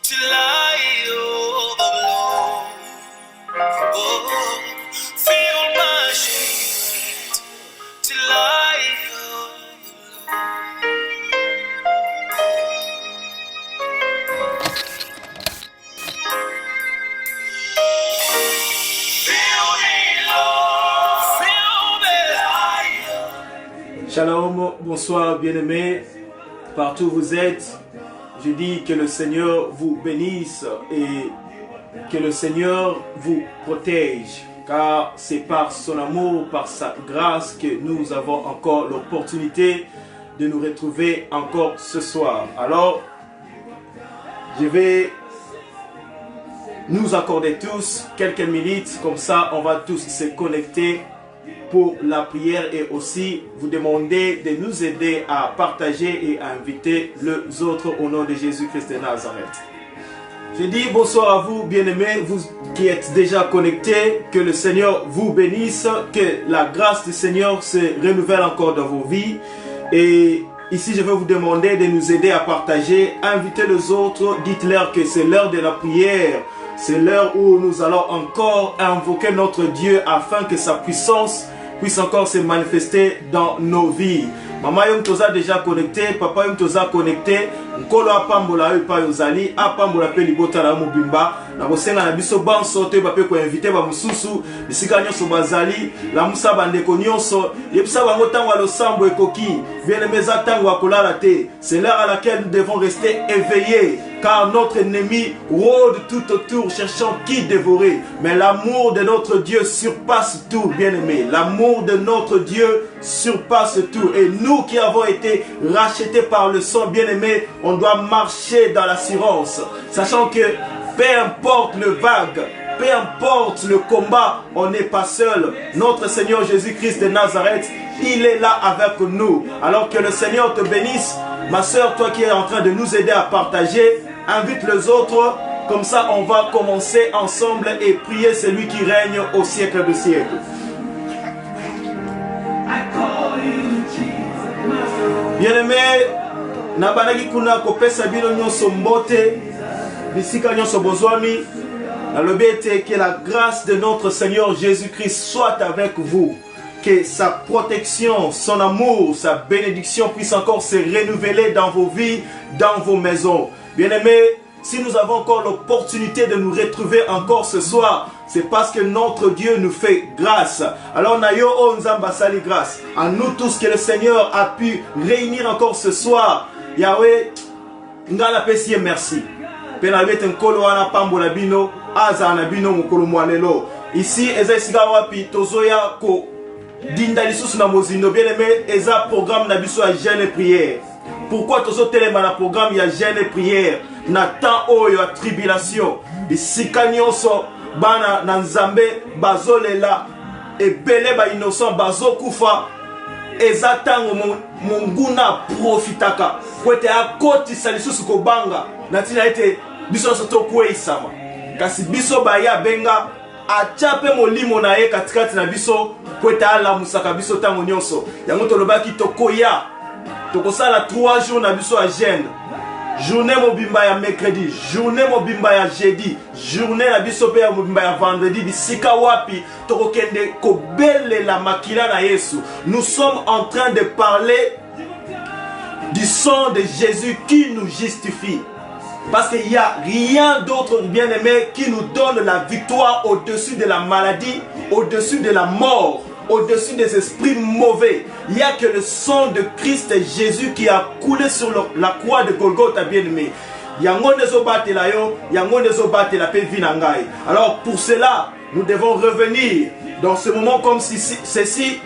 till I overflow. Oh, fill my strength till I overflow. Fill me, Lord, fill me. Shalom, bonsoir bien-aimés, partout où vous êtes. Je dis que le Seigneur vous bénisse et que le Seigneur vous protège, car c'est par son amour, par sa grâce que nous avons encore l'opportunité de nous retrouver encore ce soir. Alors, je vais nous accorder tous quelques minutes, comme ça on va tous se connecter pour la prière et aussi vous demander de nous aider à partager et à inviter les autres au nom de Jésus-Christ de Nazareth. Je dis bonsoir à vous bien-aimés, vous qui êtes déjà connectés, que le Seigneur vous bénisse, que la grâce du Seigneur se renouvelle encore dans vos vies. Et ici je vais vous demander de nous aider à partager, inviter les autres, dites-leur que c'est l'heure de la prière. C'est l'heure où nous allons encore invoquer notre Dieu afin que sa puissance puisse encore se manifester dans nos vies. Maman yom toza déjà connecté, papa yom toza connecté, nkolo apambola yo pa yozali, apambola pe libota la mobimba, na bosenga na biso banso te ba pe ko inviter ba mususu, bisika nyonso bazali, la musa bandeko nyonso, yebisa bango tango losambo ekoki, bien-aimés tango akolala te. C'est l'heure à laquelle nous devons rester éveillés, car notre ennemi rôde tout autour cherchant qui dévorer. Mais l'amour de notre Dieu surpasse tout, bien-aimés. L'amour de notre Dieu surpasse tout. Et nous qui avons été rachetés par le sang, bien-aimés, on doit marcher dans l'assurance, sachant que peu importe le vague, peu importe le combat, on n'est pas seul. Notre Seigneur Jésus-Christ de Nazareth, il est là avec nous. Alors que le Seigneur te bénisse. Ma soeur, toi qui es en train de nous aider à partager, invite les autres. Comme ça, on va commencer ensemble et prier celui qui règne au siècle des siècles. Bien-aimé, nabanaki kuna kopesa bino nyonso mbote, bisika nyonso bozwami, nalobi ete que la grâce de notre Seigneur Jésus-Christ soit avec vous. Que sa protection, son amour, sa bénédiction puisse encore se renouveler dans vos vies, dans vos maisons. Bien-aimés, si nous avons encore l'opportunité de nous retrouver encore ce soir, c'est parce que notre Dieu nous fait grâce. Alors, Nayo Onzamba Sali grâce. À nous tous que le Seigneur a pu réunir encore ce soir. Yahweh, Ngala Pessie, merci. Penabet Nkolo Ana Pambola Bino, Aza Anabino Mokolo Moalelo. Ici, Ezaïsiga Wapi, Tozoya Ko. Dinda lisusu na mozindo, bien-aimé, eza programme na biso ya jeûne et prière. Pourquoi tozo telema na programme ya jeûne et prière na temps oyo ya tribulation? Bisika nyonso bana na Nzambe bazolela ebele ba innocent bazokufa, eza tango monguna profitaka kwete akotisa lisusu kobanga na tina ete biso soto kweisama. Kasi biso baya benga achape molimo na ye katikati na biso kweta ala musaka biso tango nyonso. Yango tolobaki tokoya tokosala 3 jours na biso a jeûne. Journée mobimba ya mercredi, journée mobimba ya jeudi, journée na biso pe ya mobimba ya vendredi. Bisika wapi tokokende kobele la makila na Yesu. Nous sommes en train de parler du sang de Jésus qui nous justifie. Parce qu'il n'y a rien d'autre, bien-aimé, qui nous donne la victoire au-dessus de la maladie, au-dessus de la mort, au-dessus des esprits mauvais. Il n'y a que le sang de Christ Jésus qui a coulé sur la croix de Golgotha, bien-aimé. Alors pour cela, nous devons revenir dans ce moment comme ceci,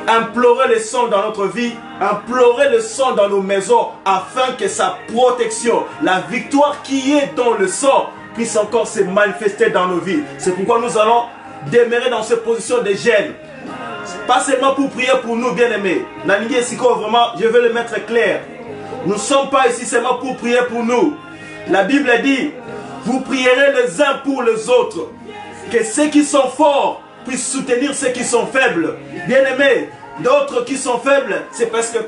implorer le sang dans notre vie, implorer le sang dans nos maisons, afin que sa protection, la victoire qui est dans le sang, puisse encore se manifester dans nos vies. C'est pourquoi nous allons demeurer dans cette position de jeûne. Pas seulement pour prier pour nous, bien-aimés. Vraiment, je vais le mettre clair. Nous ne sommes pas ici seulement pour prier pour nous. La Bible dit, vous prierez les uns pour les autres. Que ceux qui sont forts puissent soutenir ceux qui sont faibles. Bien-aimés, d'autres qui sont faibles, c'est parce que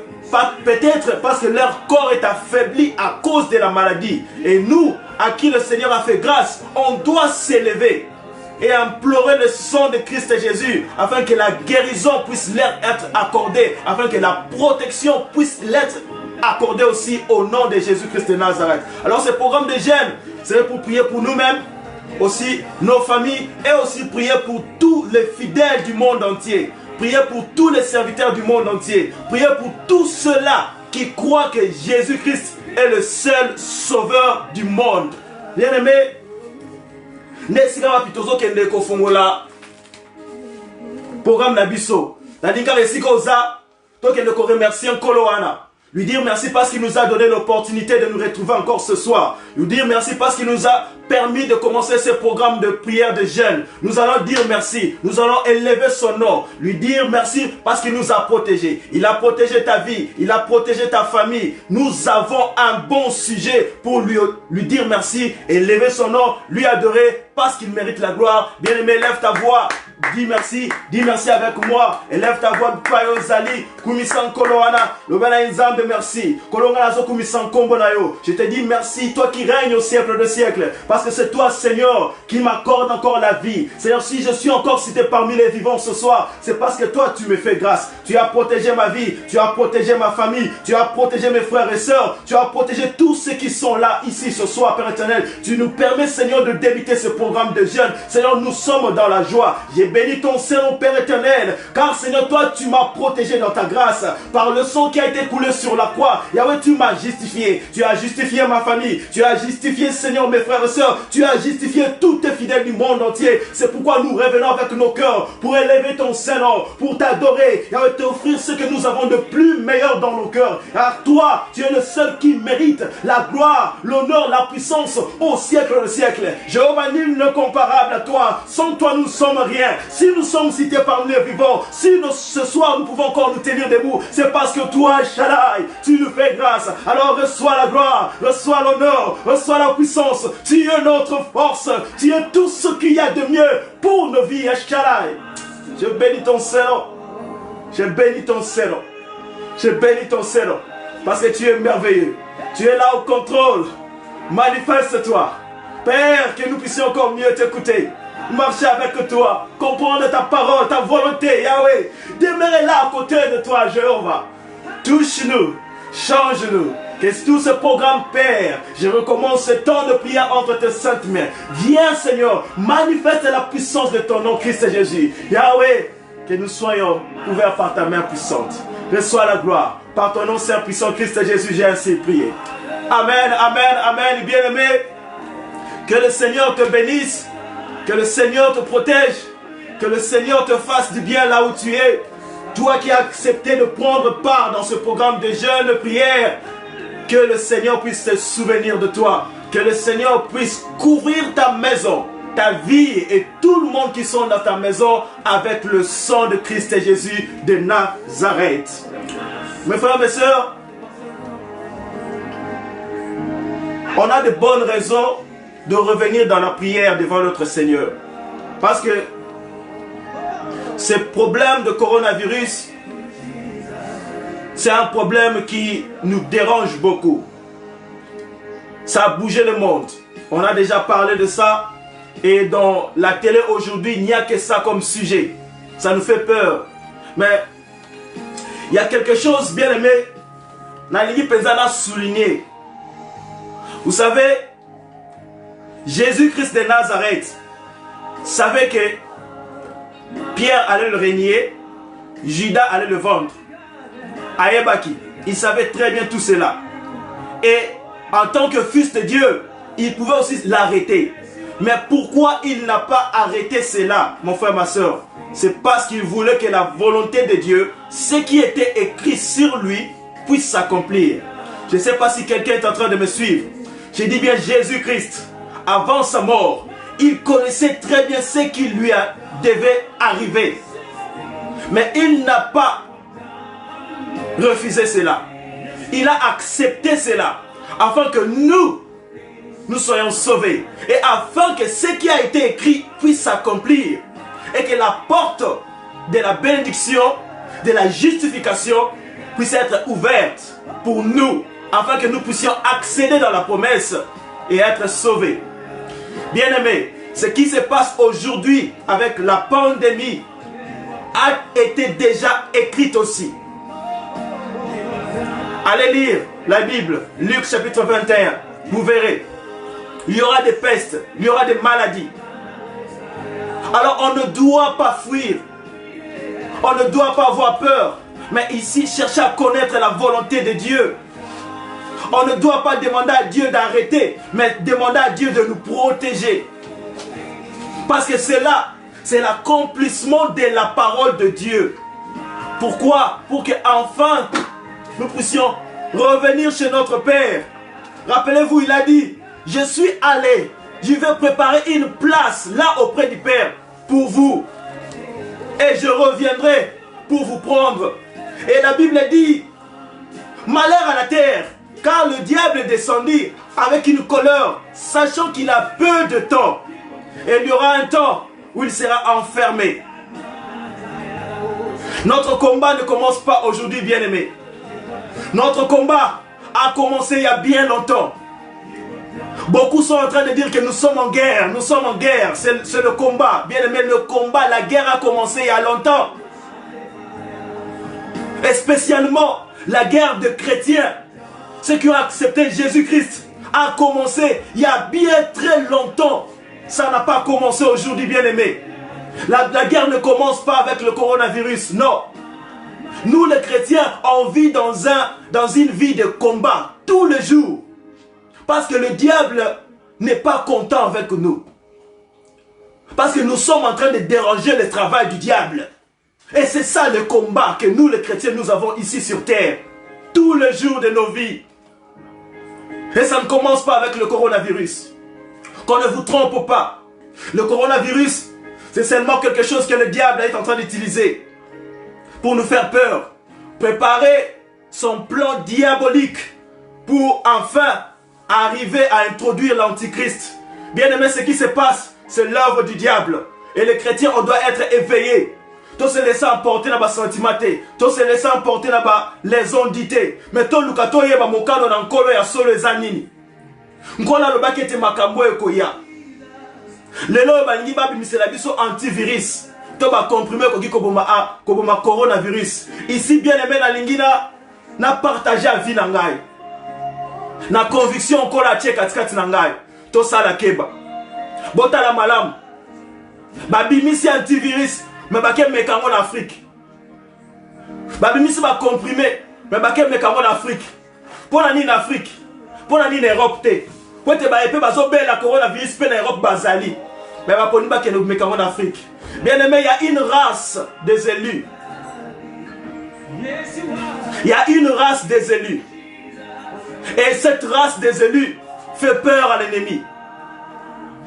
peut-être parce que leur corps est affaibli à cause de la maladie. Et nous, à qui le Seigneur a fait grâce, on doit s'élever et implorer le sang de Christ Jésus afin que la guérison puisse leur être accordée, afin que la protection puisse l'être accordée aussi au nom de Jésus-Christ de Nazareth. Alors ce programme de jeûne, c'est pour prier pour nous-mêmes, aussi nos familles et aussi prier pour tous les fidèles du monde entier. Priez pour tous les serviteurs du monde entier. Priez pour tous ceux-là qui croient que Jésus-Christ est le seul sauveur du monde. Bien-aimés, Nesika Pitozo Kende Kofongola, programme Nabiso. Nadinka Resika Oza, Tokende Ko remercier Koloana. Lui dire merci parce qu'il nous a donné l'opportunité de nous retrouver encore ce soir. Lui dire merci parce qu'il nous a permis de commencer ce programme de prière de jeûne. Nous allons dire merci. Nous allons élever son nom. Lui dire merci parce qu'il nous a protégés. Il a protégé ta vie. Il a protégé ta famille. Nous avons un bon sujet pour lui dire merci. Élever son nom. Lui adorer parce qu'il mérite la gloire. Bien-aimé, lève ta voix. Dis merci avec moi. Élève ta voix, Payo Zali, Kumisan Koloana, Lobana Inzambe, merci. Kolongana zo Kumisan Kombonayo. Je te dis merci, toi qui règnes au siècle de siècle. Parce que c'est toi, Seigneur, qui m'accorde encore la vie. Seigneur, si je suis encore cité parmi les vivants ce soir, c'est parce que toi, tu me fais grâce. Tu as protégé ma vie, tu as protégé ma famille, tu as protégé mes frères et sœurs, tu as protégé tous ceux qui sont là, ici, ce soir, Père éternel. Tu nous permets, Seigneur, de débuter ce programme de jeûne. Seigneur, nous sommes dans la joie. J'ai béni ton Seigneur, Père éternel, car Seigneur, toi, tu m'as protégé dans ta grâce, par le sang qui a été coulé sur la croix. Yahweh, tu m'as justifié, tu as justifié ma famille, tu as justifié, Seigneur, mes frères et sœurs, tu as justifié tous tes fidèles du monde entier. C'est pourquoi nous revenons avec nos cœurs, pour élever ton Seigneur, pour t'adorer, Yahweh, t'offrir ce que nous avons de plus meilleur dans nos cœurs, car toi, tu es le seul qui mérite la gloire, l'honneur, la puissance au siècle des siècles. Jéhovah, nul ne comparable à toi, sans toi nous sommes rien. Si nous sommes cités parmi les vivants, si ce soir nous pouvons encore nous tenir debout, c'est parce que toi, Shaddai, tu nous fais grâce. Alors reçois la gloire, reçois l'honneur, reçois la puissance. Tu es notre force, tu es tout ce qu'il y a de mieux pour nos vies, Shaddai. Je bénis ton Seigneur, je bénis ton Seigneur, je bénis ton Seigneur, parce que tu es merveilleux, tu es là au contrôle. Manifeste-toi, Père, que nous puissions encore mieux t'écouter. Marcher avec toi, comprendre ta parole, ta volonté, Yahweh. Demeurer là à côté de toi, Jéhovah. Touche-nous, change-nous. Que tout ce programme, Père, je recommence ce temps de prière entre tes saintes mains. Viens, Seigneur, manifeste la puissance de ton nom, Christ Jésus. Yahweh, que nous soyons couverts par ta main puissante. Reçois la gloire. Par ton nom, Saint puissant, Christ Jésus, j'ai ainsi prié. Amen, amen, amen. Bien-aimé, que le Seigneur te bénisse. Que le Seigneur te protège, que le Seigneur te fasse du bien là où tu es. Toi qui as accepté de prendre part dans ce programme de jeûne, de prière, que le Seigneur puisse se souvenir de toi. Que le Seigneur puisse couvrir ta maison, ta vie et tout le monde qui sont dans ta maison avec le sang de Christ Jésus de Nazareth. Mes frères, mes sœurs, on a de bonnes raisons de revenir dans la prière devant notre Seigneur. Parce que ce problème de coronavirus, c'est un problème qui nous dérange beaucoup. Ça a bougé le monde. On a déjà parlé de ça. Et dans la télé aujourd'hui, il n'y a que ça comme sujet. Ça nous fait peur. Mais il y a quelque chose, bien aimé, Nalini Penzana a souligné. Vous savez, Jésus-Christ de Nazareth savait que Pierre allait le régner, Judas allait le vendre. Ayebaki, il savait très bien tout cela. Et en tant que fils de Dieu, il pouvait aussi l'arrêter. Mais pourquoi il n'a pas arrêté cela, mon frère, ma soeur? C'est parce qu'il voulait que la volonté de Dieu, ce qui était écrit sur lui, puisse s'accomplir. Je ne sais pas si quelqu'un est en train de me suivre. J'ai dit bien Jésus-Christ. Avant sa mort, il connaissait très bien ce qui lui devait arriver. Mais il n'a pas refusé cela. Il a accepté cela. Afin que nous soyons sauvés. Et afin que ce qui a été écrit puisse s'accomplir. Et que la porte de la bénédiction, de la justification puisse être ouverte pour nous. Afin que nous puissions accéder dans la promesse et être sauvés. Bien-aimés, ce qui se passe aujourd'hui avec la pandémie a été déjà écrit aussi. Allez lire la Bible, Luc chapitre 21, vous verrez. Il y aura des pestes, il y aura des maladies. Alors on ne doit pas fuir, on ne doit pas avoir peur, mais ici chercher à connaître la volonté de Dieu. On ne doit pas demander à Dieu d'arrêter, mais demander à Dieu de nous protéger. Parce que c'est là, c'est l'accomplissement de la parole de Dieu. Pourquoi? Pour que enfin nous puissions revenir chez notre Père. Rappelez-vous, il a dit, je suis allé, je vais préparer une place là auprès du Père pour vous. Et je reviendrai pour vous prendre. Et la Bible dit, malheur à la terre, car le diable est descendu avec une colère, sachant qu'il a peu de temps. Et il y aura un temps où il sera enfermé. Notre combat ne commence pas aujourd'hui, bien-aimés. Notre combat a commencé il y a bien longtemps. Beaucoup sont en train de dire que nous sommes en guerre. Nous sommes en guerre. C'est le combat. Bien-aimés, le combat, la guerre a commencé il y a longtemps. Et spécialement, la guerre de chrétiens, ceux qui ont accepté Jésus-Christ, a commencé il y a bien très longtemps. Ça n'a pas commencé aujourd'hui, bien-aimés. La guerre ne commence pas avec le coronavirus, non. Nous, les chrétiens, on vit dans une vie de combat, tous les jours. Parce que le diable n'est pas content avec nous. Parce que nous sommes en train de déranger le travail du diable. Et c'est ça le combat que nous, les chrétiens, nous avons ici sur terre. Tous les jours de nos vies. Et ça ne commence pas avec le coronavirus. Qu'on ne vous trompe pas. Le coronavirus, c'est seulement quelque chose que le diable est en train d'utiliser pour nous faire peur. Préparer son plan diabolique pour enfin arriver à introduire l'antichrist. Bien aimé, ce qui se passe, c'est l'œuvre du diable. Et les chrétiens, on doit être éveillés. Tout se laisser emporter dans les sentiments, tout se laisser emporter dans les ondités. Mais tout le kato yeba mokano na nkolo ya solo ezanini. Nkona lo bakete makambo ekoya. Lelo balingi babimisela biso antivirus. To ba comprimer koki koboma coronavirus. Ici bien aimé na lingina na partager la vie na ngai. Na conviction ko la tie katikati na ngai. To sala keba. Botala malamu. Babimisi antivirus. Mais baké mekango en Afrique. Babimisi ba comprimé. Mais baké mekango en Afrique. Pour la ni en Afrique. Pour la ni en Europe te. Pour te ba épée bazo be la coronavirus pe na Europe bazali. Mais ba poni ba ke mekango en Afrique. Bien aimé, il y a une race des élus. Il y a une race des élus. Et cette race des élus fait peur à l'ennemi.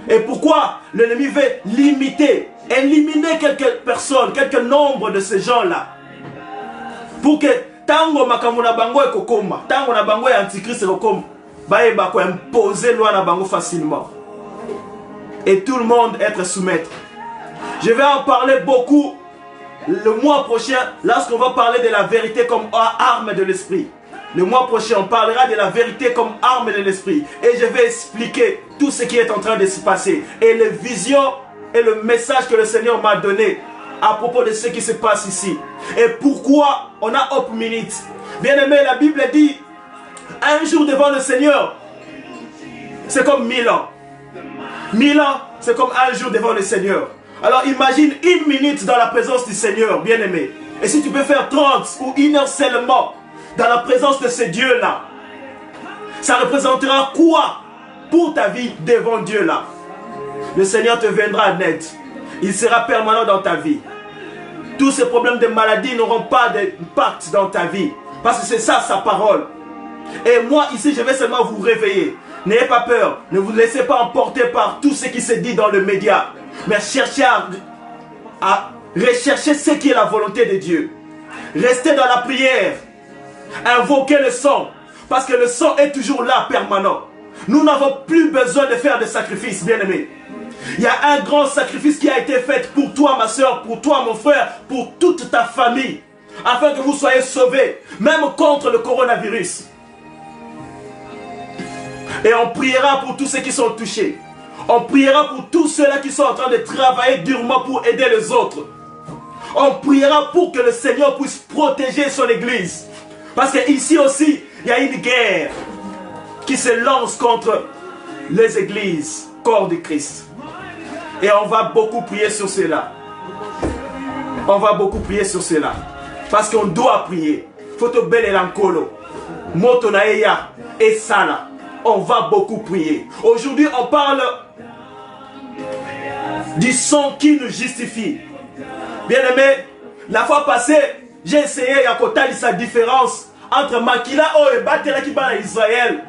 Et pourquoi l'ennemi veut limiter, éliminer quelques personnes, quelques nombres de ces gens-là. Pour que tango makambo na bango ekokoma, tango na bango ya antichrist ekokoma, baeba ko imposer loi na bango facilement. Et tout le monde être soumettre. Je vais en parler beaucoup le mois prochain lorsqu'on va parler de la vérité comme arme de l'esprit. Le mois prochain, on parlera de la vérité comme arme de l'esprit. Et je vais expliquer tout ce qui est en train de se passer. Et les visions et le message que le Seigneur m'a donné à propos de ce qui se passe ici. Et pourquoi on a Hope Minute. Bien aimé, la Bible dit, un jour devant le Seigneur, c'est comme 1000 ans. 1000 ans, c'est comme un jour devant le Seigneur. Alors imagine une minute dans la présence du Seigneur, bien aimé. Et si tu peux faire 30 ou 1 heure seulement dans la présence de ce Dieu-là, ça représentera quoi pour ta vie devant Dieu-là? Le Seigneur te viendra en aide. Il sera permanent dans ta vie. Tous ces problèmes de maladie n'auront pas d'impact dans ta vie. Parce que c'est ça sa parole. Et moi ici je vais seulement vous réveiller. N'ayez pas peur. Ne vous laissez pas emporter par tout ce qui se dit dans le média. Mais cherchez à rechercher ce qui est la volonté de Dieu. Restez dans la prière. Invoquez le sang. Parce que le sang est toujours là, permanent. Nous n'avons plus besoin de faire de sacrifices, bien-aimés. Il y a un grand sacrifice qui a été fait pour toi, ma soeur, pour toi, mon frère, pour toute ta famille. Afin que vous soyez sauvés, même contre le coronavirus. Et on priera pour tous ceux qui sont touchés. On priera pour tous ceux-là qui sont en train de travailler durement pour aider les autres. On priera pour que le Seigneur puisse protéger son église. Parce qu'ici aussi, il y a une guerre qui se lance contre les églises, corps de Christ. Et on va beaucoup prier sur cela. On va beaucoup prier sur cela. Parce qu'on doit prier. Foto belle lankolo. Moto naeya et sala. On va beaucoup prier. Aujourd'hui, on parle du son qui nous justifie. Bien aimé, la fois passée, j'ai essayé à côté sa différence entre Makila et Batela qui bat Israël,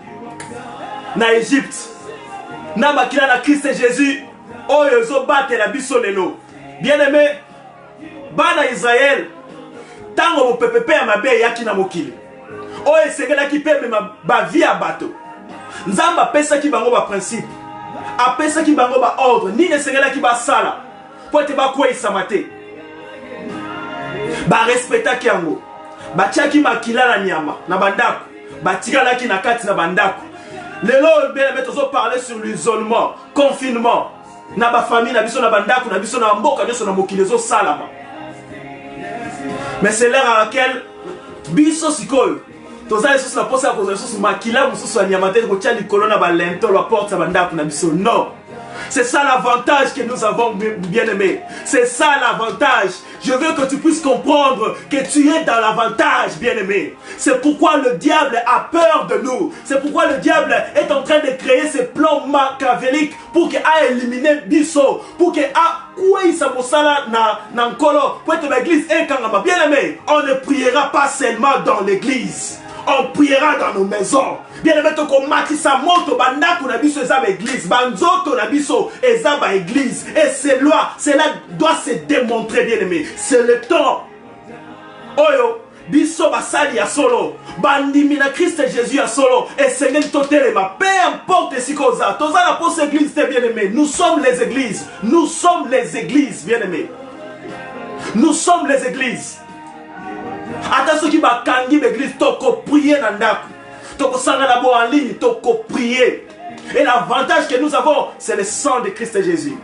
na Égypte, na Makila na Christ Jésus, Oyo Batela Bisolelo. Bien aimé, Bana Israël, tango pepepe ya mabe yaki na mokili. Oyo segela ki pepe ba vie a bateau. Nzamba pesa ki bango ba principe. Apesa ki bango ba ordre. Ni ne segela ki ba sala. Po te ba kwa isamate. Ba respecta ki yango. Ba tiaki makila na nyama na bandako. Ba tigala ki na kati na bandako. Lelo bele tozo parler sur l'isolement, confinement. Na ba famille na biso na bandako na biso na mboka biso na mokili zo salama. Mais c'est l'heure à laquelle biso sikoyo toza yesu na posa ko yesu makila mususu anyamate ko tia likolo na ba lento la porte na bandako na biso. Non. C'est ça l'avantage que nous avons, bien-aimés. C'est ça l'avantage. Je veux que tu puisses comprendre que tu es dans l'avantage, bien-aimé. C'est pourquoi le diable a peur de nous. C'est pourquoi le diable est en train de créer ses plans machiavéliques pour qu'il aille éliminer Bisso, pour qu'il aille bien-aimé, on ne priera pas seulement dans l'église. On priera dans nos maisons. Bien-aimé, toko matisa moto bandako na biso ezaba église, banzoto na biso ezaba église. Et cela doit se démontrer, bien-aimé. C'est le temps. Oyo biso basali ya solo, bandimi na Christ Jésus ya solo, et Seigneur totelema, peu importe si koza, toza la poste église, bien-aimé. Nous sommes les églises. Nous sommes les églises, bien-aimé. Nous sommes les églises. Ata ceux qui va kangi l'église, toko prier dans ndako, toko sanga d'abord en ligne, toko prier. Et l'avantage que nous avons, c'est le sang de Christ Jésus.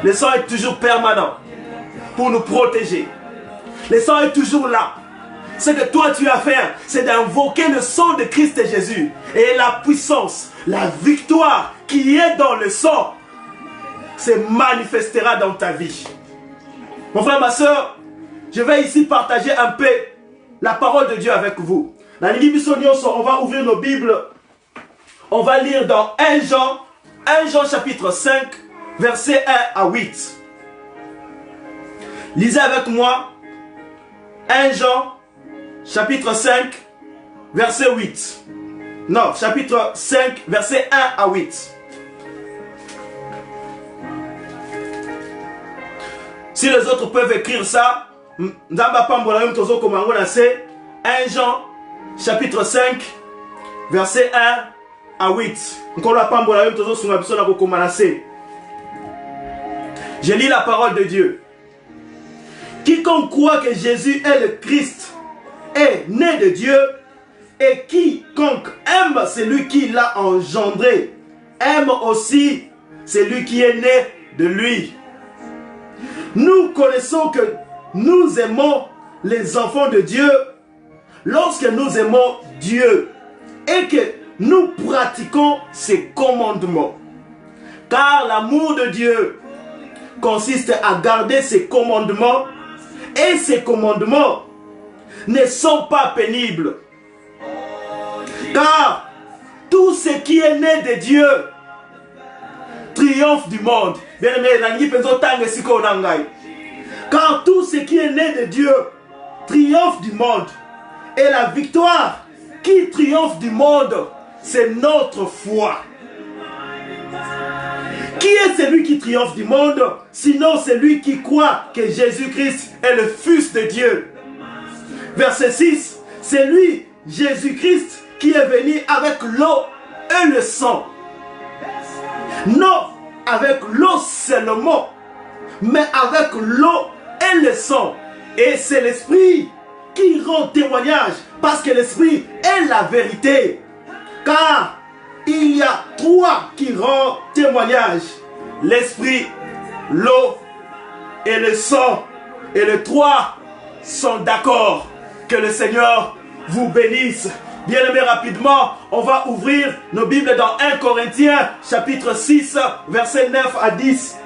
Le sang est toujours permanent pour nous protéger. Le sang est toujours là. Ce que toi tu as à faire, c'est d'invoquer le sang de Christ Jésus. Et la puissance, la victoire qui est dans le sang se manifestera dans ta vie. Mon frère, ma soeur, je vais ici partager un peu la parole de Dieu avec vous. On va ouvrir nos Bibles. On va lire dans 1 Jean chapitre 5, versets 1 à 8. Lisez avec moi 1 Jean chapitre 5, verset 8. Non, chapitre 5, verset 1 à 8. Si les autres peuvent écrire ça, 1 Jean chapitre 5 verset 1 à 8. Je lis la parole de Dieu. Quiconque croit que Jésus est le Christ est né de Dieu, et quiconque aime celui qui l'a engendré aime aussi celui qui est né de lui. Nous connaissons que nous aimons les enfants de Dieu lorsque nous aimons Dieu et que nous pratiquons ses commandements. Car l'amour de Dieu consiste à garder ses commandements, et ses commandements ne sont pas pénibles. Car tout ce qui est né de Dieu triomphe du monde. Car tout ce qui est né de Dieu triomphe du monde. Et la victoire qui triomphe du monde, c'est notre foi. Qui est celui qui triomphe du monde, sinon celui qui croit que Jésus-Christ est le Fils de Dieu? Verset 6, c'est lui, Jésus-Christ, qui est venu avec l'eau et le sang. Non avec l'eau seulement, mais avec l'eau et le sang. Et c'est l'Esprit qui rend témoignage, parce que l'Esprit est la vérité. Car il y a trois qui rendent témoignage. L'esprit, l'eau et le sang. Et les trois sont d'accord. Que le Seigneur vous bénisse. Bien-aimés, rapidement, on va ouvrir nos Bibles dans 1 Corinthiens, chapitre 6, versets 9 à 10.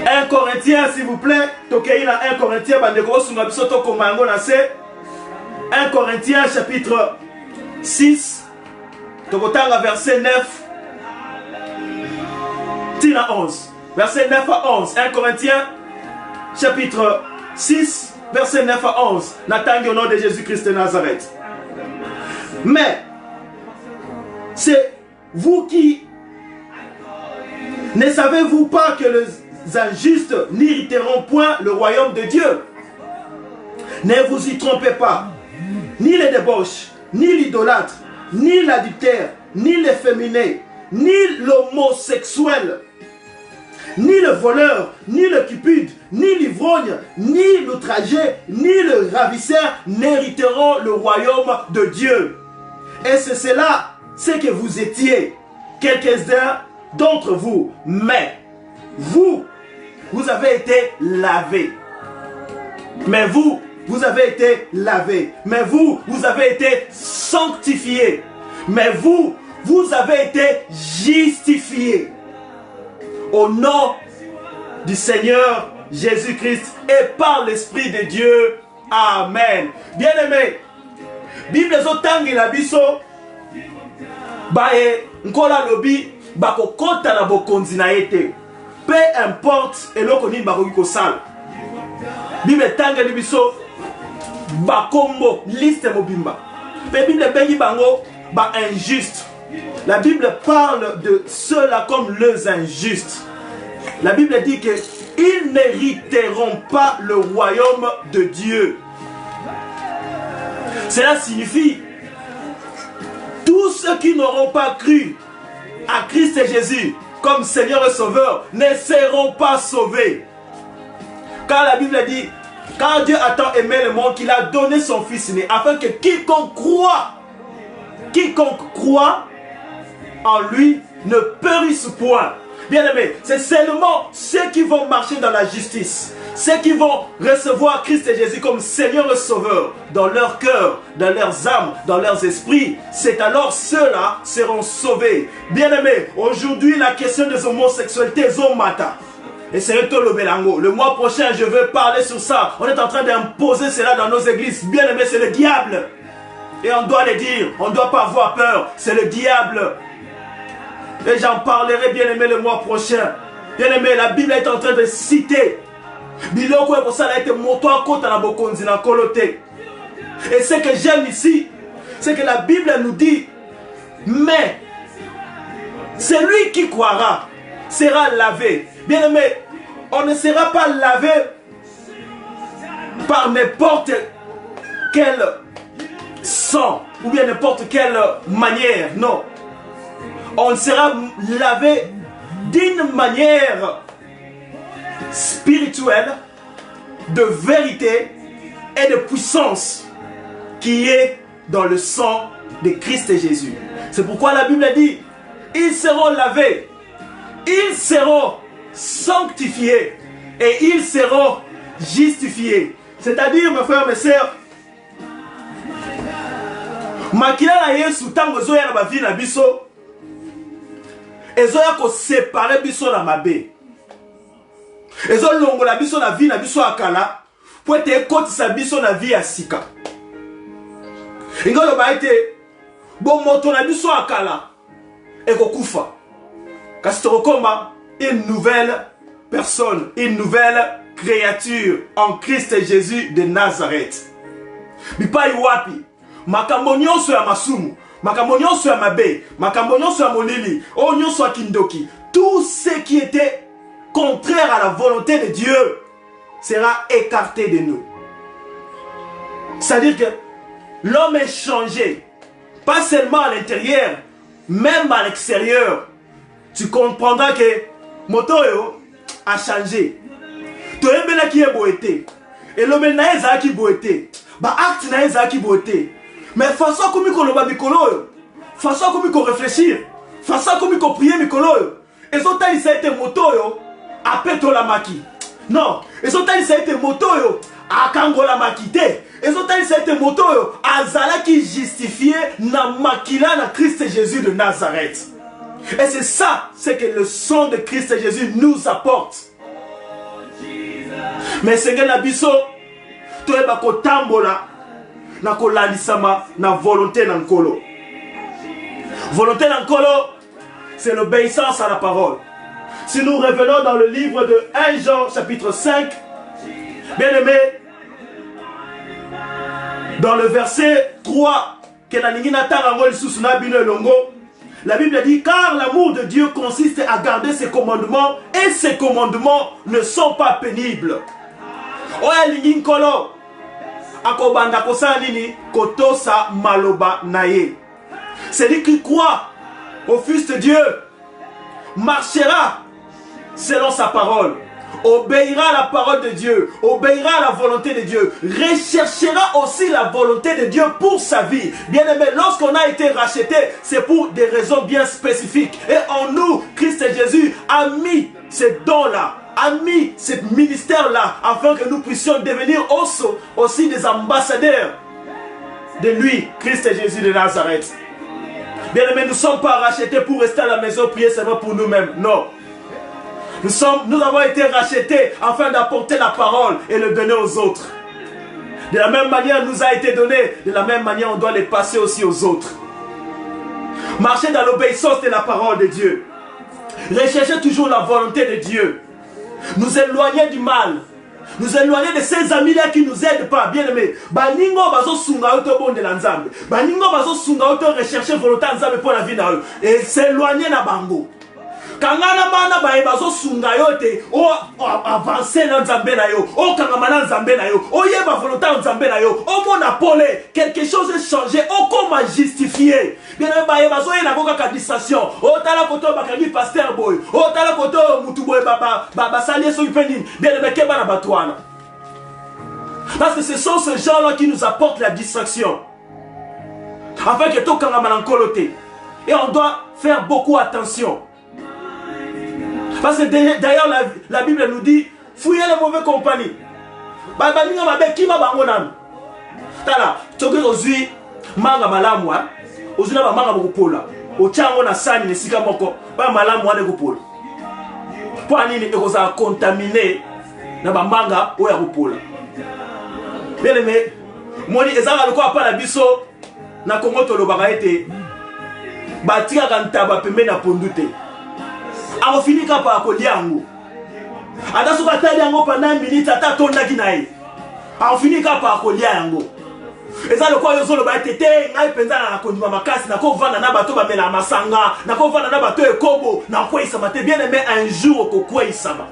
1 Corinthiens, s'il vous plaît. 1 Corinthiens, 1 Corinthiens, chapitre 6, verset 9 à 11. Verset 9 à 11. 1 Corinthiens, chapitre 6, verset 9 à 11. N'attendez au nom de Jésus-Christ de Nazareth. Mais, c'est vous qui ne savez-vous pas que les injustes n'hériteront point le royaume de Dieu? Ne vous y trompez pas. Ni les débauches, ni l'idolâtre, ni l'adultère, ni l'efféminé, ni l'homosexuel, ni le voleur, ni le cupide, ni l'ivrogne, ni l'outragé, ni le ravisseur n'hériteront le royaume de Dieu. Et c'est cela, c'est que vous étiez, quelques-uns d'entre vous, mais vous avez été lavés. Mais vous avez été lavés. Mais vous avez été sanctifiés. Mais vous avez été justifiés. Au nom du Seigneur Jésus-Christ et par l'Esprit de Dieu. Amen. Bien-aimés, Bible zotangi la biso bae nkola lobi bako kota na bokonzi na ete. Peu importe eloko nini bako kosala. Bible tanga li biso bakombo liste mobimba. Pe Bible bengi bango ba injuste. La Bible parle de ceux-là comme les injustes. La Bible dit qu'ils n'hériteront pas le royaume de Dieu. Cela signifie tous ceux qui n'auront pas cru à Christ et Jésus comme Seigneur et Sauveur ne seront pas sauvés. Car la Bible dit, car Dieu a tant aimé le monde qu'il a donné son Fils né, afin que quiconque croit en lui ne périsse point. Bien-aimés, c'est seulement ceux qui vont marcher dans la justice, ceux qui vont recevoir Christ et Jésus comme Seigneur et Sauveur dans leur cœur, dans leurs âmes, dans leurs esprits. C'est alors ceux-là seront sauvés. Bien-aimés, aujourd'hui la question des homosexualités zomata. Et c'est le Belango. Le mois prochain, je veux parler sur ça. On est en train d'imposer cela dans nos églises. Bien-aimés, c'est le diable. Et on doit le dire. On ne doit pas avoir peur. C'est le diable. Et j'en parlerai, bien-aimé, le mois prochain. Bien-aimé, la Bible est en train de citer. Et ce que j'aime ici, c'est que la Bible nous dit, mais celui qui croira sera lavé. Bien-aimé, on ne sera pas lavé par n'importe quel sang ou bien n'importe quelle manière, non. On sera lavé d'une manière spirituelle, de vérité et de puissance qui est dans le sang de Christ et Jésus. C'est pourquoi la Bible dit, ils seront lavés, ils seront sanctifiés et ils seront justifiés. C'est-à-dire, mes frères, mes sœurs, makila na Yesu tango zoya na ba vie na biso ezoya ko séparer biso na mabe. Ezo longola biso na vie na biso akala po ete ekotisa biso na vie ya sika. Ingolo ba ete bon moto na biso akala ekokufa. Kasi tokoma une nouvelle personne, une nouvelle créature en Christ Jésus de Nazareth. Bipai wapi makambo nyonso ya masumu, makambo nyonso ya mabe, makambo nyonso ya molili, o nyonso ya kindoki, tout ce qui était contraire à la volonté de Dieu sera écarté de nous. C'est-à-dire que l'homme est changé, pas seulement à l'intérieur, même à l'extérieur. Tu comprendras que Motoyo a changé. Tu es bien qui est boité. Et l'homme est qui boité. Ba acte na eza qui boité. Mais façon comme ko loba bikolo façon comme il réfléchir, façon comme il prier mikolo. Et son temps il s'est été moto yo, a peto la maki. Non, et son temps il s'est été moto yo, a kango la makité. Et son temps il s'est été moto yo, a zala qui justifié na makila na Christ Jésus de Nazareth. Et c'est ça, c'est que le sang de Christ Jésus nous apporte. Mais Seigneur Nabiso, tu es bako tambola, na kolalisama, na volonté nankolo. Volonté nankolo, c'est l'obéissance à la parole. Si nous revenons dans le livre de 1 Jean, chapitre 5, bien aimé, dans le verset 3, que la Ningina Tarangol Susuna Bino Longo, la Bible dit, car l'amour de Dieu consiste à garder ses commandements et ses commandements ne sont pas pénibles. Oya lingin kolo akobanda kosa nini kotosa maloba naye. Celui qui croit au Fils de Dieu marchera selon sa parole, obéira à la parole de Dieu, obéira à la volonté de Dieu, recherchera aussi la volonté de Dieu pour sa vie. Bien aimé, lorsqu'on a été racheté, c'est pour des raisons bien spécifiques. Et en nous, Christ Jésus a mis ces dons-là, a mis ce ministère-là, afin que nous puissions devenir aussi des ambassadeurs de lui, Christ Jésus de Nazareth. Bien aimé, nous ne sommes pas rachetés pour rester à la maison, prier seulement pour nous-mêmes. Non. Nous avons été rachetés afin d'apporter la parole et le donner aux autres. De la même manière, nous a été donné, de la même manière, on doit les passer aussi aux autres. Marcher dans l'obéissance de la parole de Dieu. Rechercher toujours la volonté de Dieu. Nous éloigner du mal. Nous éloigner de ces amis-là qui ne nous aident pas, bien aimés. Baningo bazo sunga auto bon de l'ensemble. Baningo bazo sunga auto rechercher volonté ensemble pour la vie na eux. Et s'éloigner na bango. Kangana mana bae bazo sunga yote o avancer na nzambe na yo o kangamana nzambe na yo o yeba volonté nzambe na yo o mona pole quelque chose est changé o comment justifier bien bae bazo yena koka ka distraction o tala koto bakangi pasteur boy o tala koto mutu boy baba sali so ipendine bien be keba na batwana parce que ce sont ces gens-là qui nous apportent la distraction afin que to kangamana nkolote et on doit faire beaucoup attention. Parce que d'ailleurs la Bible nous dit fouillez les mauvaises compagnies. Babaninga mabe kima bangonam. Tala, toke ozui manga malamu ha. Ozuna ba manga bokupola. Ochango na sani ne sika moko. Ba malamu ade kupola. Pour nini ekoza contaminer na ba manga oya kupola. Bien aimé, moni ezanga loko apa na biso na Kongo tolobaka ete batika kantaba pembe na pondute. A fini ka pa kolia yango. Ada soka tali yango pendant 1 minute ata tonda kinaye. A fini ka pa kolia yango. Eza le kwa yozolo ba tete ngai penza na kondima makasi na ko vanda na bato ba mela masanga na ko vanda na bato ekobo na kwa isama te bien aimé un jour ko kwa isama.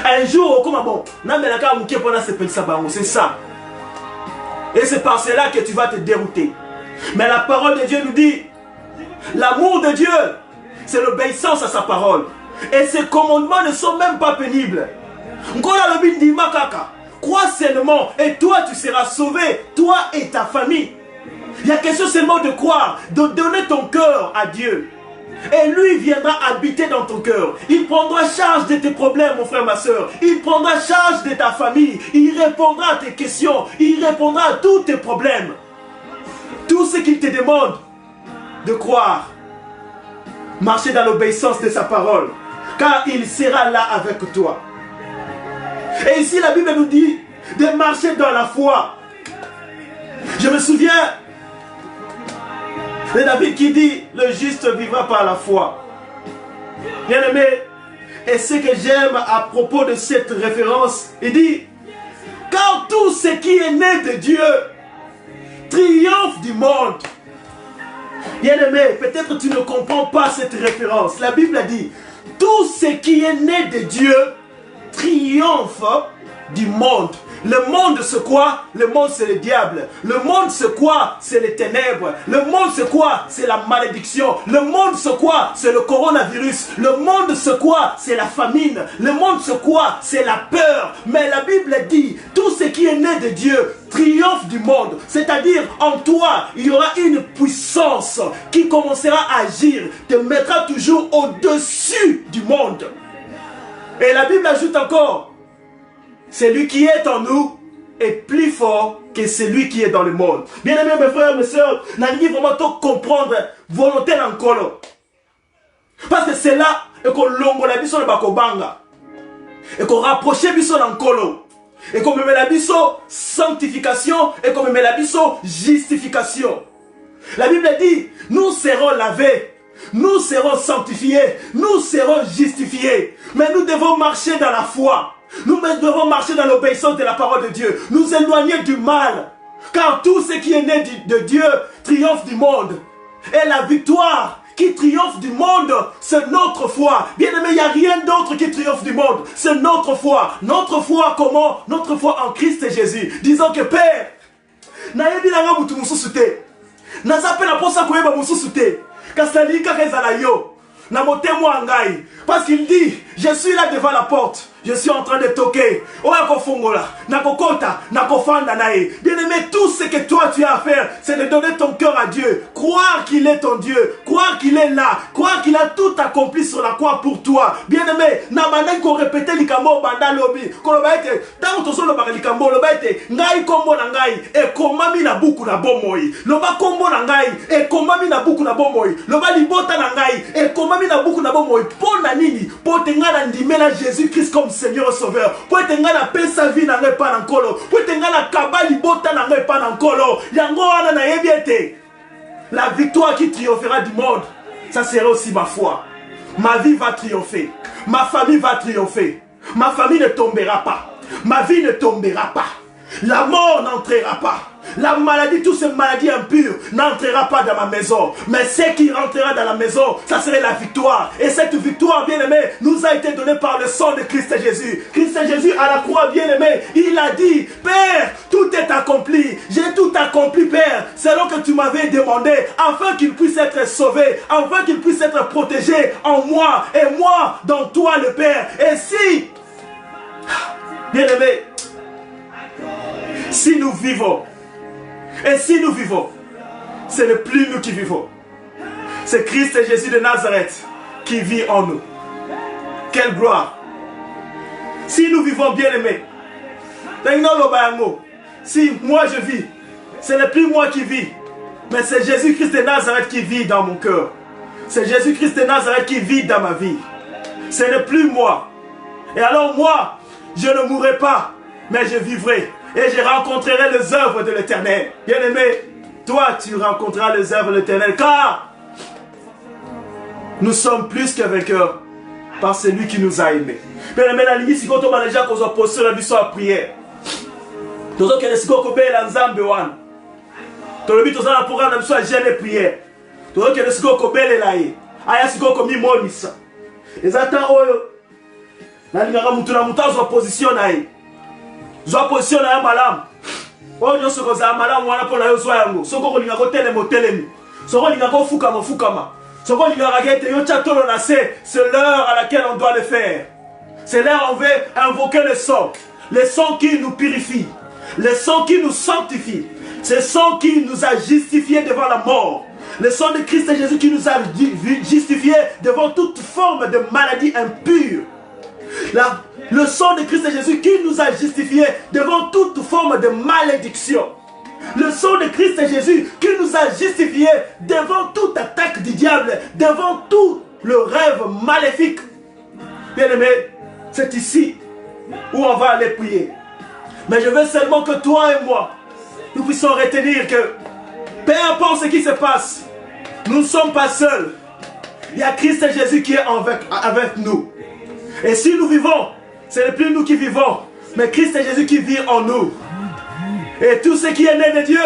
Un jour comme bon na mela ka muke pona se pensa bango, c'est ça. Et c'est par cela que tu vas te dérouter. Mais la parole de Dieu nous dit l'amour de Dieu, c'est l'obéissance à sa parole. Et ses commandements ne sont même pas pénibles. Crois seulement et toi tu seras sauvé, toi et ta famille. Il y a question seulement de croire, de donner ton cœur à Dieu. Et lui viendra habiter dans ton cœur. Il prendra charge de tes problèmes, mon frère, ma soeur. Il prendra charge de ta famille. Il répondra à tes questions. Il répondra à tous tes problèmes. Tout ce qu'il te demande de croire. Marcher dans l'obéissance de sa parole, car il sera là avec toi. Et ici la Bible nous dit de marcher dans la foi. Je me souviens de David qui dit le juste vivra par la foi. Bien aimé, et ce que j'aime à propos de cette référence, il dit car tout ce qui est né de Dieu triomphe du monde. Bien aimé, peut-être tu ne comprends pas cette référence. La Bible a dit, tout ce qui est né de Dieu triomphe du monde. Le monde, c'est quoi? Le monde, c'est le diable. Le monde, c'est quoi? C'est les ténèbres. Le monde, c'est quoi? C'est la malédiction. Le monde, c'est quoi? C'est le coronavirus. Le monde, c'est quoi? C'est la famine. Le monde, c'est quoi? C'est la peur. Mais la Bible dit, tout ce qui est né de Dieu triomphe du monde. C'est-à-dire, en toi, il y aura une puissance qui commencera à agir, te mettra toujours au-dessus du monde. Et la Bible ajoute encore, celui qui est en nous est plus fort que celui qui est dans le monde. Bien aimés, mes frères, mes soeurs, n'allez vraiment tout comprendre volonté d'Ankolo. Parce que c'est là qu'on longo la biso de Bakobanga. Et qu'on rapproche biso d'Ankolo. Et qu'on me met la biso sanctification. Et qu'on me met la biso justification. La Bible dit, nous serons lavés. Nous serons sanctifiés. Nous serons justifiés. Mais nous devons marcher dans la foi. Nous devons marcher dans l'obéissance de la parole de Dieu. Nous éloigner du mal. Car tout ce qui est né de Dieu triomphe du monde. Et la victoire qui triomphe du monde, c'est notre foi. Bien aimé, il n'y a rien d'autre qui triomphe du monde. C'est notre foi. Notre foi comment? Notre foi en Christ Jésus. Disons que Père, nayebi nanga mutu mususu te. Nazape na posa koyeba mususu te. Kasali kakezala yo. Na motemo angai. Parce qu'il dit, je suis là devant la porte. Je suis en train de toquer. Oya fongola, nakokota, nakofanda nae. Bien-aimé, tout ce que toi tu as à faire, c'est de donner ton cœur à Dieu. Croire qu'il est ton Dieu. Croire qu'il est là. Croire qu'il a tout accompli sur la croix pour toi. Bien-aimé, namana ko répéter likambo banda lobi. Koloba ete, tango toso loba likambo loba ete, ngai kombo na ngai e komami na buku na bomoi. Loba kombo na ngai e komami na buku na bomoi. Loba libota na ngai e komami na buku na bomoi. Pona nini? Pote ngana ndimela Jésus-Christ comme Seigneur Sauveur. Pour être ngana pesa vie na ngai pa nkolo. Pour être ngana kabali bota na ngai pa nkolo. Yango wana na yebiete. La victoire qui triomphera du monde, ça sera aussi ma foi. Ma vie va triompher. Ma famille va triompher. Ma famille ne tombera pas. Ma vie ne tombera pas. La mort n'entrera pas. La maladie, toutes ces maladies impures n'entrera pas dans ma maison. Mais ce qui rentrera dans la maison, ça serait la victoire. Et cette victoire, bien-aimé, nous a été donnée par le sang de Christ Jésus. Christ Jésus à la croix, bien-aimé, il a dit, Père, tout est accompli. J'ai tout accompli, Père, selon que tu m'avais demandé, afin qu'il puisse être sauvé, afin qu'il puisse être protégé en moi, et moi dans toi, le Père. Et si, bien-aimé, si nous vivons, et si nous vivons, ce n'est plus nous qui vivons. C'est Christ Jésus de Nazareth qui vit en nous. Quelle gloire! Si nous vivons bien aimés, si moi je vis, ce n'est plus moi qui vis, mais c'est Jésus-Christ de Nazareth qui vit dans mon cœur. C'est Jésus-Christ de Nazareth qui vit dans ma vie. Ce n'est plus moi. Et alors moi, je ne mourrai pas, mais je vivrai. Et je rencontrerai les œuvres de l'Éternel. Bien-aimé, toi tu rencontreras les œuvres de l'Éternel. Car nous sommes plus que vainqueurs par celui qui nous a aimés. Bien-aimé, la ligne, si on a déjà qu'on soit posé la mission à prière. Nous avons que si on a la nzambe wan. Tout le but, nous avons programme la mission à jeûner et prière. Nous avons que si on a la laïe. Aya si on a mis monisa. Et attends, la ligne, nous avons une position naïe. Zwa position na malam. Oyo nyoso koza malam wana pona yo zwa yango. Soko ko linga ko telemo telemi. Soko linga ko fukama fukama. Soko linga ragete yo chatolo na c'est l'heure à laquelle on doit le faire. C'est l'heure on veut invoquer le sang. Le sang qui nous purifie. Le sang qui nous sanctifie. C'est le sang qui nous a justifiés devant la mort. Le sang de Christ Jésus qui nous a justifiés devant toute forme de maladie impure. Le sang de Christ Jésus qui nous a justifiés devant toute forme de malédiction. Le sang de Christ Jésus qui nous a justifiés devant toute attaque du diable, devant tout le rêve maléfique. Bien-aimé, c'est ici où on va aller prier. Mais je veux seulement que toi et moi, nous puissions retenir que, peu importe ce qui se passe, nous ne sommes pas seuls. Il y a Christ Jésus qui est avec nous. Et si nous vivons, ce n'est plus nous qui vivons, mais Christ Jésus qui vit en nous. Et tout ce qui est né de Dieu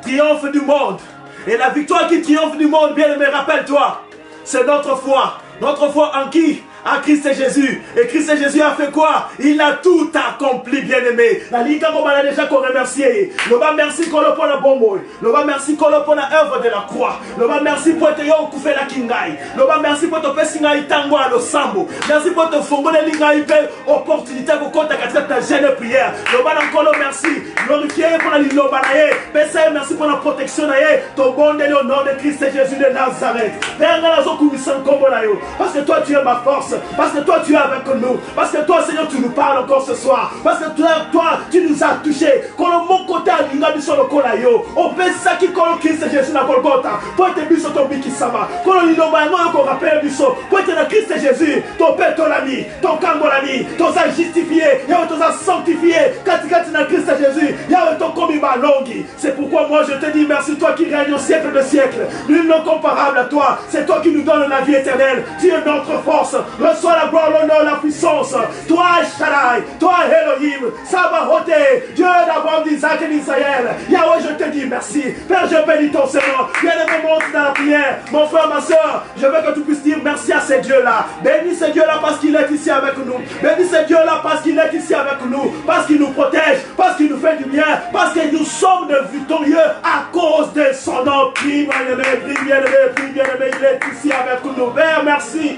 triomphe du monde. Et la victoire qui triomphe du monde, bien aimé, rappelle-toi, c'est notre foi. Notre foi en qui? à Christ Jésus. Et Christ Jésus a fait quoi? Il a tout accompli, bien-aimé. La Ligue on a déjà qu'on remercier. Le bas merci qu'on le prend la bombe. Le bas merci qu'on le prend la œuvre de la croix. Le bas merci pour te yo koufe la kingai. Le bas merci pour te pesinga itango à l'osambo. Merci pour te fongole linga ipe opportunité pour compter à ta jeune prière. Le bas encore merci. Glorifié pour la liloba nae. Pesa merci pour la protection nae. Ton bon Dieu au nom de Christ Jésus de Nazareth. Père la zoku misan kombo na yo. Parce que toi tu es ma force. Parce que toi tu es avec nous. Parce que toi Seigneur tu nous parles encore ce soir. Parce que toi tu nous as touchés. Quand mon côté a l'inga biso le kola yo. On peut ça qui colle Christ Jésus na Golgotha. Pour te biso ton biki sama. Quand on liloba no ko rappelle biso. Pour te na Christ Jésus. Ton père ton ami. Ton kangolani. Ton a justifié. Yahweh ton a sanctifié. Katikati na Christ Jésus. Yahweh ton komi balongi. C'est pourquoi moi je te dis merci toi qui règnes au siècle de siècle. Nul non comparable à toi. C'est toi qui nous donnes la vie éternelle. Tu es notre force. Reçois la gloire, l'honneur, la puissance. Toi Shaddai. Toi Elohim. Sabaoth. Dieu d'Abraham, d'Isaac et d'Israël. Yahweh, je te dis merci. Père, je bénis ton Seigneur. Bien-aimé, monte dans la prière. Mon frère, ma soeur, je veux que tu puisses dire merci à ces dieux-là. Bénis ce Dieu-là parce qu'il est ici avec nous. Bénis ce Dieu-là parce qu'il est ici avec nous. Parce qu'il nous protège. Parce qu'il nous fait du bien. Parce que nous sommes de victorieux à cause de son nom. Prie, bien-aimé, prie, bien-aimé, prie, bien-aimé. Il est ici avec nous. Père, merci.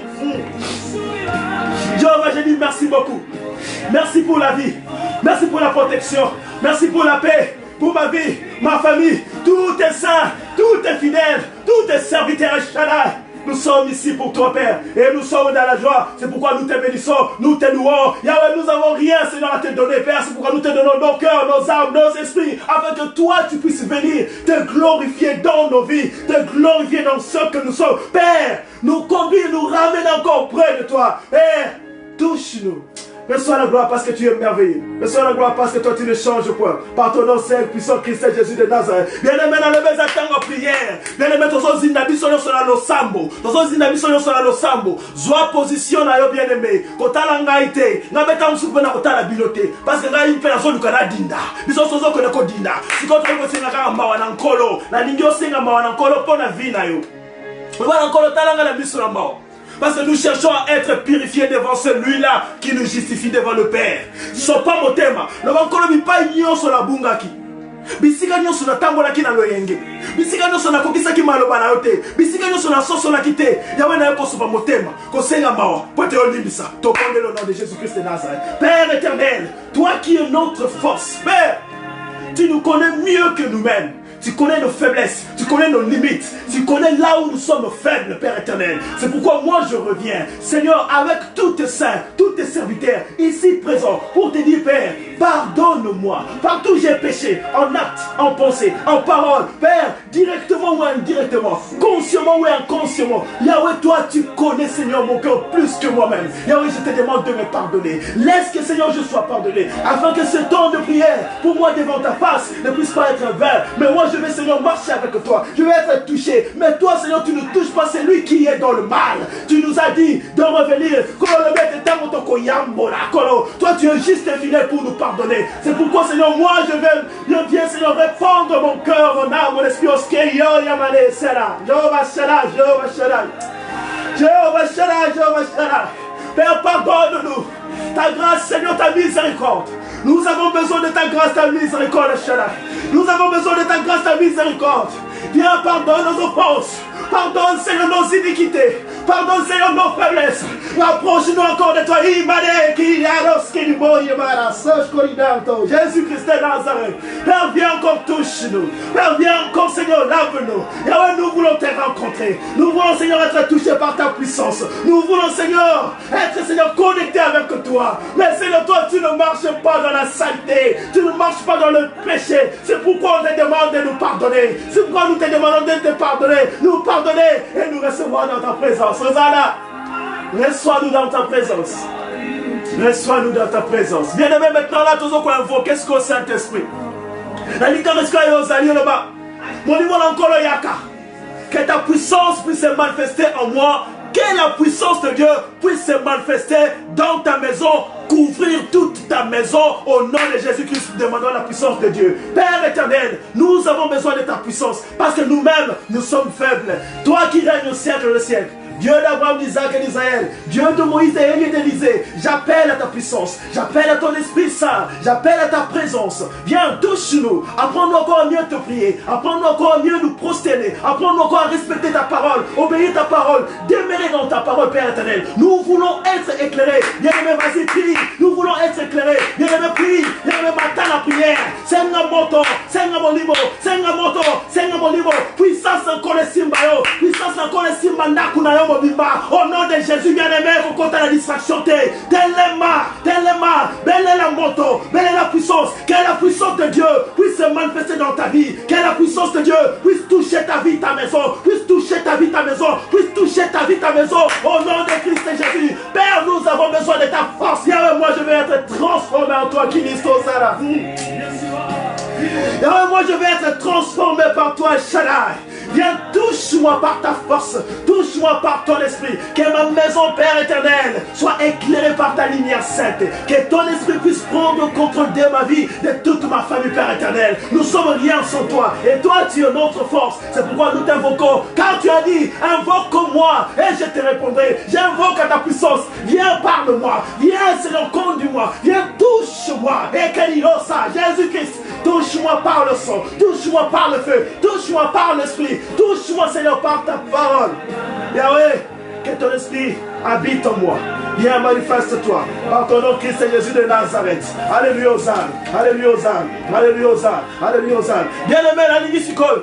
Jéhovah, je dis merci beaucoup. Merci pour la vie. Merci pour la protection. Merci pour la paix. Pour ma vie, ma famille. Tout est saint. Tout est fidèle. Tout est serviteur Shaddai. Nous sommes ici pour toi, Père. Et nous sommes dans la joie. C'est pourquoi nous te bénissons. Nous te louons. Yahweh, nous n'avons rien, Seigneur, à te donner, Père. C'est pourquoi nous te donnons nos cœurs, nos âmes, nos esprits. Afin que toi, tu puisses venir te glorifier dans nos vies. Te glorifier dans ce que nous sommes. Père, nous conduis, nous ramène encore près de toi. Père, touche-nous. Reçois la gloire parce que tu es merveilleux. Reçois la gloire parce que toi tu ne changes point. Par ton nom seul, puissant Christ Jésus de Nazareth. Bien-aimé dans le mes attentes en prière. Bien-aimé, ton son zinabi sonyo sur la losambo. Ton son zinabi sonyo sur la losambo. Zoa position na yo bien-aimé. Kotala ngaite. Nga beta msupe na kotala bilote. Parce que nga impe na zonu kana dinda. Biso sozo kone ko dinda. Sikoto ko singa kama mawa na nkolo. Na ningyo singa mawa na nkolo pona vina yo. Mawa na nkolo talanga na biso na mawa. Parce que nous cherchons à être purifiés devant celui-là qui nous justifie devant le Père. So pas mon thème. Le bankolo mi pas ignon sur la bungaki. Bisika nyo sur la tambola ki na loyenge. Bisika nyo sur la kokisa ki maloba na yote. Bisika nyo sur la soso na kite. Yahweh na yoko sur mon thème. Kosenga mawa. Pote olimbisa. Topende le nom de Jésus-Christ de Nazareth. Père éternel, toi qui es notre force. Père, tu nous connais mieux que nous-mêmes. Tu connais nos faiblesses, tu connais nos limites, tu connais là où nous sommes faibles, Père éternel. C'est pourquoi moi je reviens, Seigneur, avec tous tes saints, tous tes serviteurs, ici présents, pour te dire, Père, pardonne-moi. Partout j'ai péché, en acte, en pensée, en parole, Père, directement ou indirectement, consciemment ou inconsciemment. Yahweh, toi, tu connais, Seigneur, mon cœur plus que moi-même. Yahweh, je te demande de me pardonner. Laisse que, Seigneur, je sois pardonné, afin que ce temps de prière, pour moi, devant ta face, ne puisse pas être vain. Mais moi, je vais, Seigneur, marcher avec toi. Je vais être touché. Mais toi, Seigneur, tu ne touches pas celui qui est dans le mal. Tu nous as dit de revenir. Toi, tu es juste et fidèle pour nous pardonner. C'est pourquoi, Seigneur, moi, je viens, Seigneur, répandre mon cœur, mon âme, mon esprit. Jéhovah Shaddai, Jéhovah Shaddai. Jéhovah Shaddai, Jéhovah Shaddai. Père, pardonne-nous. Ta grâce, Seigneur, ta miséricorde. Nous avons besoin de ta grâce, ta miséricorde, Shaddai. Nous avons besoin de ta grâce, ta miséricorde. Viens, pardonne nos offenses. Pardonne, Seigneur, nos iniquités. Pardonne, Seigneur, nos faiblesses. Rapproche-nous encore de toi. Jésus-Christ de Nazareth. Père, viens encore, touche-nous. Père, viens encore, Seigneur, lave-nous. Yahweh, nous voulons te rencontrer. Nous voulons, Seigneur, être touchés par ta puissance. Nous voulons, Seigneur, être, Seigneur, connectés avec toi. Mais, Seigneur, toi, tu ne marches pas dans la saleté. Tu ne marches pas dans le péché. C'est pourquoi on te demande de nous pardonner. C'est pourquoi nous te demandons de te pardonner. Nous pardonner et nous recevoir dans ta présence. Reçois-nous dans ta présence. Reçois-nous dans ta présence. Bien-aimé, maintenant là, tous qu'on invoque, qu'est-ce qu'au Saint-Esprit? La ligue est-ce qu'il y a aux alliés là-bas? Mon niveau encore le yaka. Que ta puissance puisse se manifester en moi. Que la puissance de Dieu puisse se manifester dans ta maison, couvrir toute ta maison au nom de Jésus-Christ. Demandons la puissance de Dieu. Père éternel, nous avons besoin de ta puissance parce que nous-mêmes, nous sommes faibles. Toi qui règnes au siècle de siècle, Dieu d'Abraham, d'Isaac et d'Israël, Dieu de Moïse et d'Élisée, j'appelle à ta puissance, j'appelle à ton Esprit Saint, j'appelle à ta présence. Viens, touche-nous, apprends-nous encore à mieux te prier, apprends-nous encore à mieux nous prosterner, apprends-nous encore à respecter ta parole, obéir ta parole, demeurer dans ta parole, Père éternel. Nous voulons être éclairés. Bien-aimé, vas-y, prie. Nous voulons être éclairés. Bien-aimé, prie. Bien-aimé, matin la prière. Senga moto, senga molibo, senga moto, senga molibo. Puissance encore le simbayo, puissance encore le simbanda kunayo mobimba. Au nom de Jésus, bien-aimé, faut qu'on la distraction. Tellement, belle est la moto, belle est la puissance. Que la puissance de Dieu puisse se manifester dans ta vie. Que la puissance de Dieu puisse toucher ta vie, ta maison, puisse toucher ta vie, ta maison, puisse toucher ta vie, ta maison. Au nom de Christ et Jésus. Père, nous avons besoin de ta force. Yahweh, moi je vais être transformé en toi, Kilisto Sara. Yahweh, moi je vais être transformé par toi, Shaddai. Viens, touche-moi par ta force, touche-moi par ton esprit. Que ma maison, Père éternel, soit éclairée par ta lumière sainte. Que ton esprit puisse prendre le contrôle de ma vie, de toute ma famille, Père éternel. Nous sommes rien sans toi. Et toi, tu es notre force. C'est pourquoi nous t'invoquons. Car tu as dit, invoque-moi et je te répondrai. J'invoque à ta puissance. Viens, parle-moi. Viens, se rendre compte du moi. Viens, touche-moi. Et Kalilosa, Jésus-Christ, touche-moi par le sang. Touche-moi par le feu. Touche-moi par l'esprit. Touche-moi, Seigneur, par ta parole. Yahweh, que ton esprit habite en moi. Viens, manifeste-toi par ton nom, Christ et Jésus de Nazareth. Alléluia aux âmes. Alléluia aux âmes. Alléluia aux âmes. Alléluia aux âmes. Bien-aimé, la ligne psychole.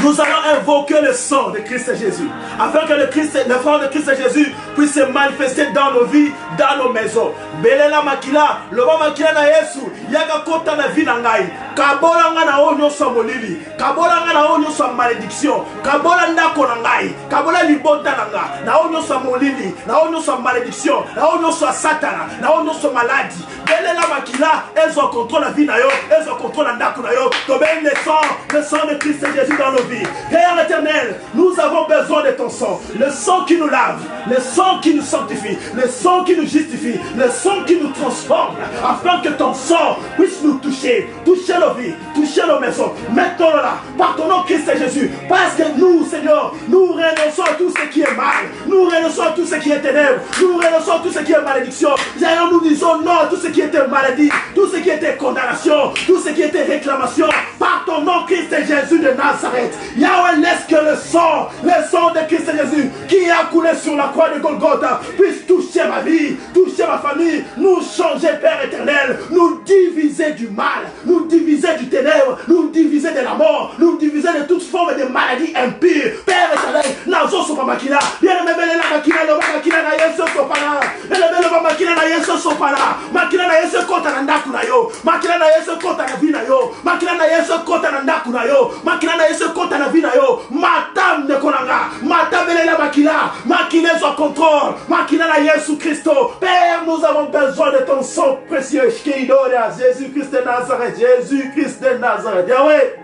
Nous allons invoquer le sang de Christ et Jésus, afin que le sang de Christ et Jésus puisse se manifester dans nos vies, dans nos maisons. Belela makila, loba makila na Yesu, yaka kota na vie na ngai. Kabola nga na onyo sa molili, kabola nga na onyo sa malédiction, kabola ndako na ngai, kabola libota na onyo sa molili, na onyo sa malédiction, na onyo sa satana, na onyo sa maladie. Belela makila, elles ont contrôle la vie na yo, elles ont contrôle la ndako na yo. Tobel le sang de Christ et Jésus dans nos vies. Père éternel, nous avons besoin de ton sang, le sang qui nous lave, le sang qui nous sanctifie, le sang qui nous justifie, le sang qui nous transforme, afin que ton sang puisse nous toucher, toucher nos vies, toucher nos maisons. Mettons-le là, par ton nom Christ et Jésus, parce que nous, Seigneur, nous renonçons à tout ce qui est mal, nous renonçons à tout ce qui est ténèbres, nous renonçons à tout ce qui est malédiction. Seigneur, nous disons non à tout ce qui était maladie, tout ce qui était condamnation, tout ce qui était réclamation, par ton nom Christ et Jésus de Nazareth. Yahweh, laisse que le sang de Christ et Jésus qui a coulé sur la croix de Golgotha puisse toucher ma vie, toucher ma famille, nous changer, Père éternel, nous diviser du mal, nous diviser du ténèbre, nous diviser de la mort, nous diviser de toute forme de maladie impure. Père éternel, nazo sopa makila, bien aimé la makila, le makila na yeso sopa na, le makila na yeso sopa na, makila na yeso kota na ndaku na yo, makila na yeso kota na vie na yo, makila na yeso kota na ndaku na yo, makila na yeso kota na vie na yo, matam de konanga, matam la makila, makila son contrôle, makila na Yesu Christo. Père, nous avons besoin de ton sang précieux, Jésus-Christ de Nazareth, Jésus-Christ de Nazareth. Yahweh,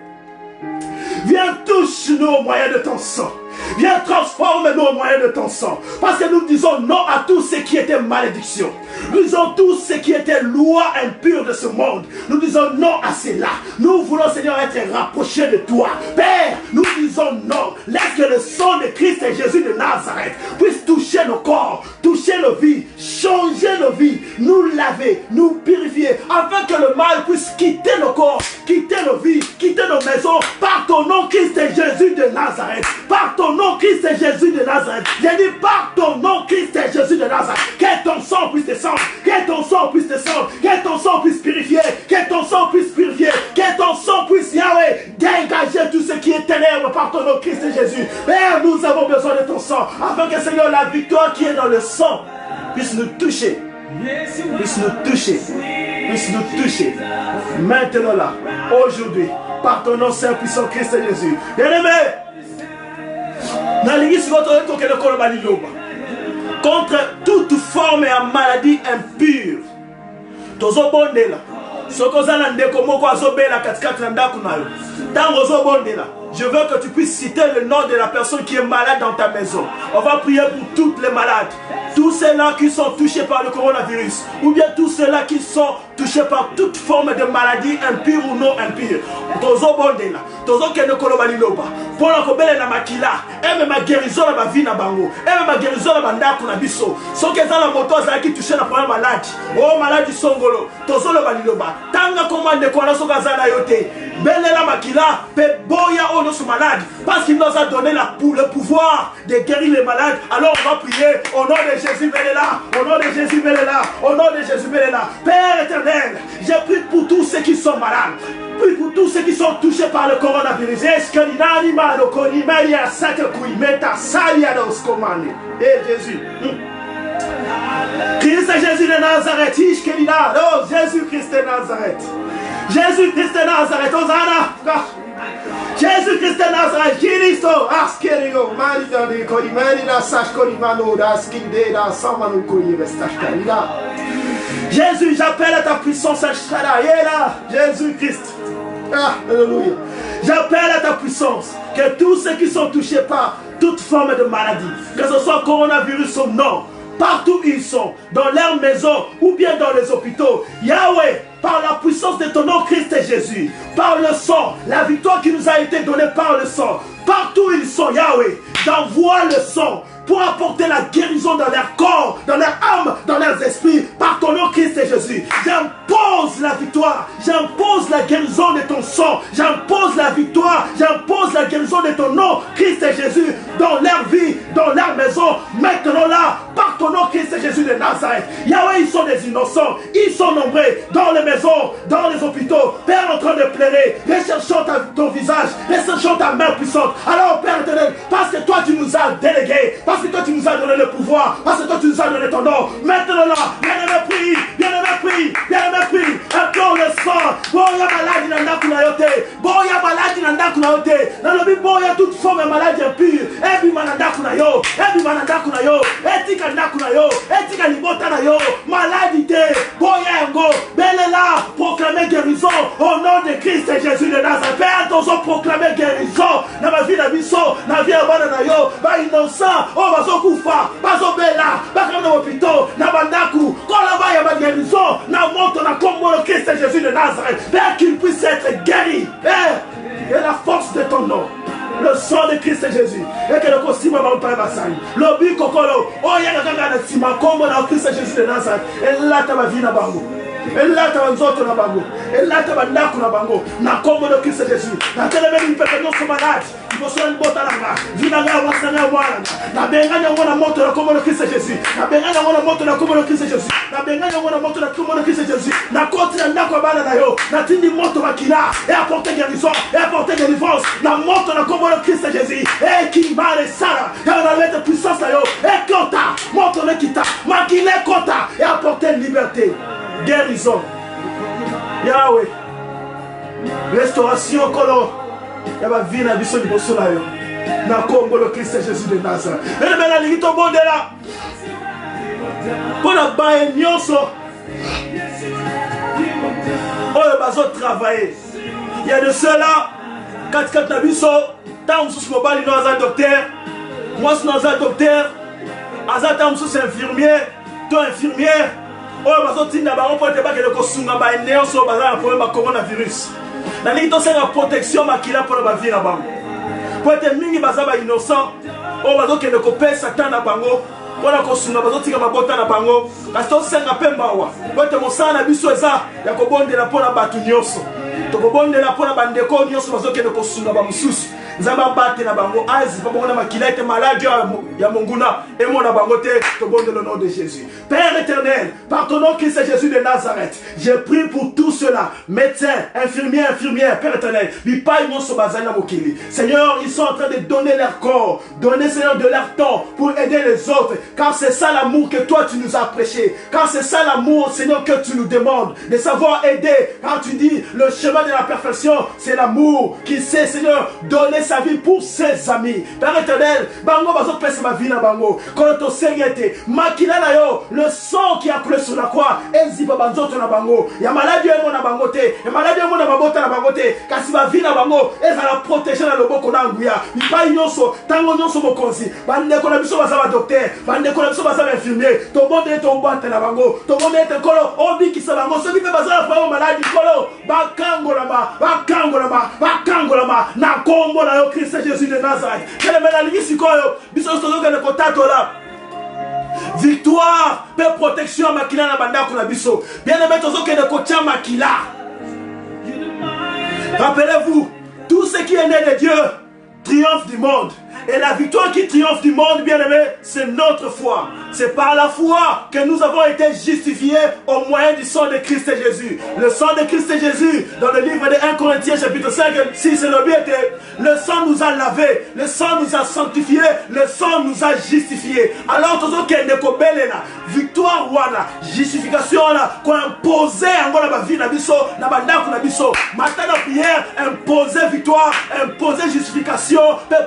viens touche-nous au moyen de ton sang. Viens transforme-nous au moyen de ton sang. Parce que nous disons non à tout ce qui était malédiction. Nous disons tout ce qui était loi impure de ce monde. Nous disons non à cela. Nous voulons, Seigneur, être rapprochés de toi. Père, nous disons non. Laisse que le sang de Christ et Jésus de Nazareth puisse toucher nos corps, toucher nos vies, changer nos vies, nous laver, nous purifier, afin que le mal puisse quitter nos corps, quitter nos vies, quitter nos maisons, par ton nom Christ et Jésus de Nazareth. Par ton nom Christ et Jésus de Nazareth. J'ai dit par ton nom Christ et Jésus de Nazareth. Que ton sang puisse descendre. Que ton sang puisse descendre. Que ton sang puisse purifier. Que ton sang puisse purifier. Que ton sang puisse, Yahweh, dégager tout ce qui est ténèbres par ton nom Christ et Jésus. Père, nous avons besoin de ton sang. Afin que, Seigneur, la victoire qui est dans le sang puisse nous toucher. Puisse nous toucher. Puisse nous toucher. Maintenant là, aujourd'hui, par ton nom Saint puissant Christ et Jésus. Bien-aimé, contre toute forme de maladie impure, je veux que tu puisses citer le nom de la personne qui est malade dans ta maison. On va prier pour toutes les malades. tous ceux-là qui sont touchés par le coronavirus, ou bien tous ceux-là qui sont touchés par toute forme de maladie impure ou non impure. Tozo bondela, tozo kende koloba liloba, pour la kobele na makila, et ma guérison na ma vie na bango, et ma guérison na bandako na biso. So que ça la moto ça qui touché la première maladie, oh maladie songolo, tozo loba liloba, tanga commande ko na so kazana yote, bele la makila, pe boya ono su malade, parce qu'il nous a donné le pouvoir de guérir les malades. Alors on va prier au nom de Jésus, bele là, au nom de Jésus, bele là, au nom de Jésus, bele là. Père éternel, j'ai prié pour tous ceux qui sont malades. Puis pour tous ceux qui sont touchés par le coronavirus, est-ce que l'animal au conimé à cette couille ta salia dans ce commandé? Eh Jésus, Christ Jésus de Nazareth, oh Jésus-Christ de Nazareth, Jésus-Christ de Nazareth, Hosanna, Jésus-Christ de Nazareth, Kiristo, Askerio, Marida de Corimérida, Sash Corimano, Daskinde, da Samano Corimestashkarida. Jésus, j'appelle à ta puissance, Jésus-Christ. Ah, alléluia. J'appelle à ta puissance que tous ceux qui sont touchés par toute forme de maladie, que ce soit coronavirus ou non, partout où ils sont, dans leur maison ou bien dans les hôpitaux, Yahweh, par la puissance de ton nom Christ et Jésus, par le sang, la victoire qui nous a été donnée par le sang, partout où ils sont, Yahweh, j'envoie le sang pour apporter la guérison dans leur corps, dans leur âme, dans leurs esprits, par ton nom Christ et Jésus. J'impose la victoire, j'impose la guérison de ton sang, j'impose la victoire, j'impose la guérison de ton nom Christ et Jésus dans leur vie, dans leur maison, maintenant là, par ton nom Christ et Jésus de Nazareth. Yahweh, ils sont des innocents, ils sont nombreux dans les maisons, dans les hôpitaux, Père en train de pleurer, recherchant ton visage, recherchant ta main puissante. Alors Père éternel, parce que toi tu nous as délégués, parce que toi tu nous as donné le pouvoir, parce que toi tu nous as donné ton nom. Maintenant là, bien-aimé prie, bien-aimé prie, bien-aimé prie, implore le sang. Boya maladie dans la kunayote, boya maladie dans la kunayote, dans le but boya toute forme de maladie impure, et puis mananda kunayo, et puis mananda kunayo, et tika nakunayo, et tika libota nayo, maladie boya ngo, belle là, proclamer guérison au nom de Christ et Jésus de Nazareth. Père, t'osons proclamer guérison dans ma vie, dans ma vie abana nayo, ba innocent. Oh, bazo kufa, bazo bela, bakam na hôpital, na bandaku, kolaba ya guérison, na monte na combo le Christ et Jésus de Nazareth, Père qu'il puisse être guéri, Père, et la force de ton nom, le sang de Christ et Jésus, et que le costume va vous parler basani, le but kokolo, oh y'a ganga na sima combo na Christ et Jésus de Nazareth, et là ta vie na bango. Et là, tu as un autre bango. Et là, tu as un autre bango. Na combo de Christ Jésus. Na télémé, il peut que nous sommes malades. Il faut se rendre à la Vinaga, Wassana, Wana. Na Bengana, on a monté la combo de Christ Jésus. Na Bengana, on a monté la combo de Christ Jésus. Na Bengana, on a monté la combo de Christ Jésus. Na côté, na Nakobana, Nayo. Na Tindi, monte Makila. Et apporter guérison. Et apporter délivrance. Na monte la combo de Christ Jésus. Et qui va les Sarah. Et on a mettre puissance à yo. Et Kota. Monte le Kita. Makile Kota. Et apporter liberté. Guérison, Yahweh, restauration, colon, Yaba vie na biso di bosso na yo, na Congo le Christ Jésus de Nazareth. Mais le bel alito monde là, pour la baie nyonso, oh le bazo travailler. Il y a de cela, quand na biso, tant sous mobile nous un docteur, moi nous un docteur, azata sous infirmier, toi infirmière. Oh, bazotinda bango po te bakele kosunga ba neoso bazala na problème ba coronavirus. Na lingi to senga protection makila pour ba vie na bango. Po te mingi bazaba innocent. Oh, bazokende ko pesa tana bango. Pona kosunga bazotika mabota na bango. Kasi to senga pemba wa. Po te mosana biso eza ya kobondela pona batu nyonso. To kobondela pona bandeko nyonso bazokende kosunga ba mususu. Zamba bate na bango azi pa bongo na makila ete maladie ya monguna et mon abangote to bon de le nom de Jésus. Père éternel, par ton nom Christ Jésus de Nazareth, je prie pour tout cela, médecins, infirmières, Père éternel, Seigneur, ils sont en train de donner leur corps, donner Seigneur de leur temps pour aider les autres, car c'est ça l'amour que toi tu nous as prêché, car c'est ça l'amour Seigneur que tu nous demandes, de savoir aider, car tu dis le chemin de la perfection, c'est l'amour qui sait Seigneur donner sa vie pour ses amis. Père éternel, bango bazo pesa ma vie na bango. Quand to sengete, makila na yo, le sang qui a coulé sur la croix, eziba banzoto na bango. Ya maladie mo na bango te, ya maladie mo na babota na bango te. Kasi ba vie na bango, ezala protéger na loboko na nguya. Ipa nyonso, tango nyonso mokonzi. Bande ko na biso baza ba docteur, bande ko na biso baza ba infirmier. To bonde to boite na bango, to bonde te kolo obi ki sa bango, so bi pe baza la fa maladie kolo. Bakangolama na kombo na yo Christ Jésus de Nazareth. Kele mena lingisi koyo biso sozo ke kotato la. Victoire, paix, protection makila na banda kuna biso. Bien aimé tozo ke de kotia makila. Rappelez-vous, tout ce qui est né de Dieu triomphe du monde. Et la victoire qui triomphe du monde, bien aimé, c'est notre foi. C'est par la foi que nous avons été justifiés au moyen du sang de Christ Jésus. Le sang de Christ Jésus, dans le livre de 1 Corinthiens chapitre 5, 6, le sang nous a lavés, le sang nous a sanctifiés, le sang nous a justifiés. Alors, tout ce qui est victoire, justification, qu'on a imposé en vie, maintenant, prière, imposer victoire, imposer justification,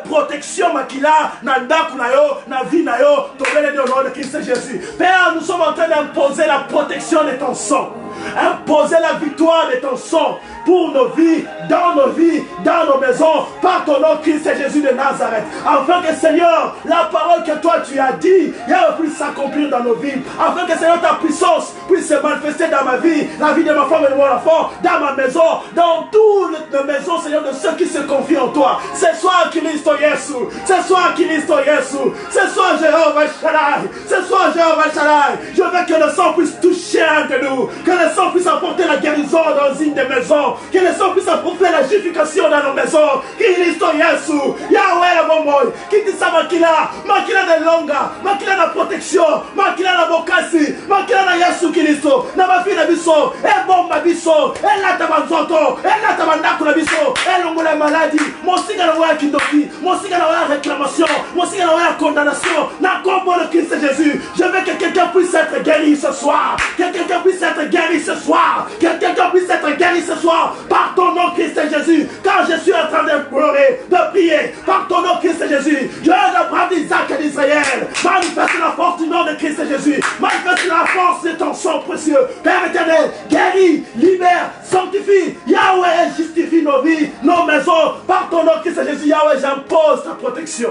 protection, makila, nanda kunayo, na vie nayo, tobele de nom de Christ Jésus. Père, nous sommes en train d'imposer la protection de ton sang. Imposer la victoire de ton sang pour nos vies, dans nos maisons, par ton nom Christ Jésus de Nazareth. Afin que Seigneur, la parole que toi tu as dit, puisse s'accomplir dans nos vies. Afin que Seigneur, ta puissance puisse se manifester dans ma vie, la vie de ma femme et de mon enfant, dans ma maison, dans toutes les maisons, Seigneur, de ceux qui se confient en toi. Ce soir, Christ Jésus. Ce soir, Christ Jésus. Ce soir, Jéhovah Shaddai. Ce soir, Jéhovah Shaddai. Je veux que le sang puisse toucher un de nous. Que le sang puisse apporter la guérison dans une des maisons. Que le sang puisse apporter la justification dans nos maisons. Christ Jésus. Yahweh la Momoy. Qui dit ça, Makila? Makila de longa. Makila de protection. Makila de bokasi. Makila de Yesu Christo. Na ma fille na biso. Et bon ma biso. Et la tabanzoto. Et la tabandaku na biso. Et l'ongo la maladie. Mon siga na waya kindoki. Mon siga na waya réclamation. Mon siga na waya condamnation. Na combo le Christ Jésus. Je veux que quelqu'un puisse être guéri ce soir. Que quelqu'un puisse être guéri ce soir. Que quelqu'un puisse être guéri ce soir. Par ton nom Christ Jésus. Quand je suis en train de pleurer, de prier. Par ton nom Christ Jésus. Dieu d'Abraham, d'Isaac et d'Israël. Manifeste la force du nom de Christ Jésus. Manifeste la force de ton sang précieux. Père éternel, guéris, libère, sanctifie. Yahweh, justifie nos vies, nos maisons. Par ton nom Christ Jésus. Yahweh, j'impose ta protection.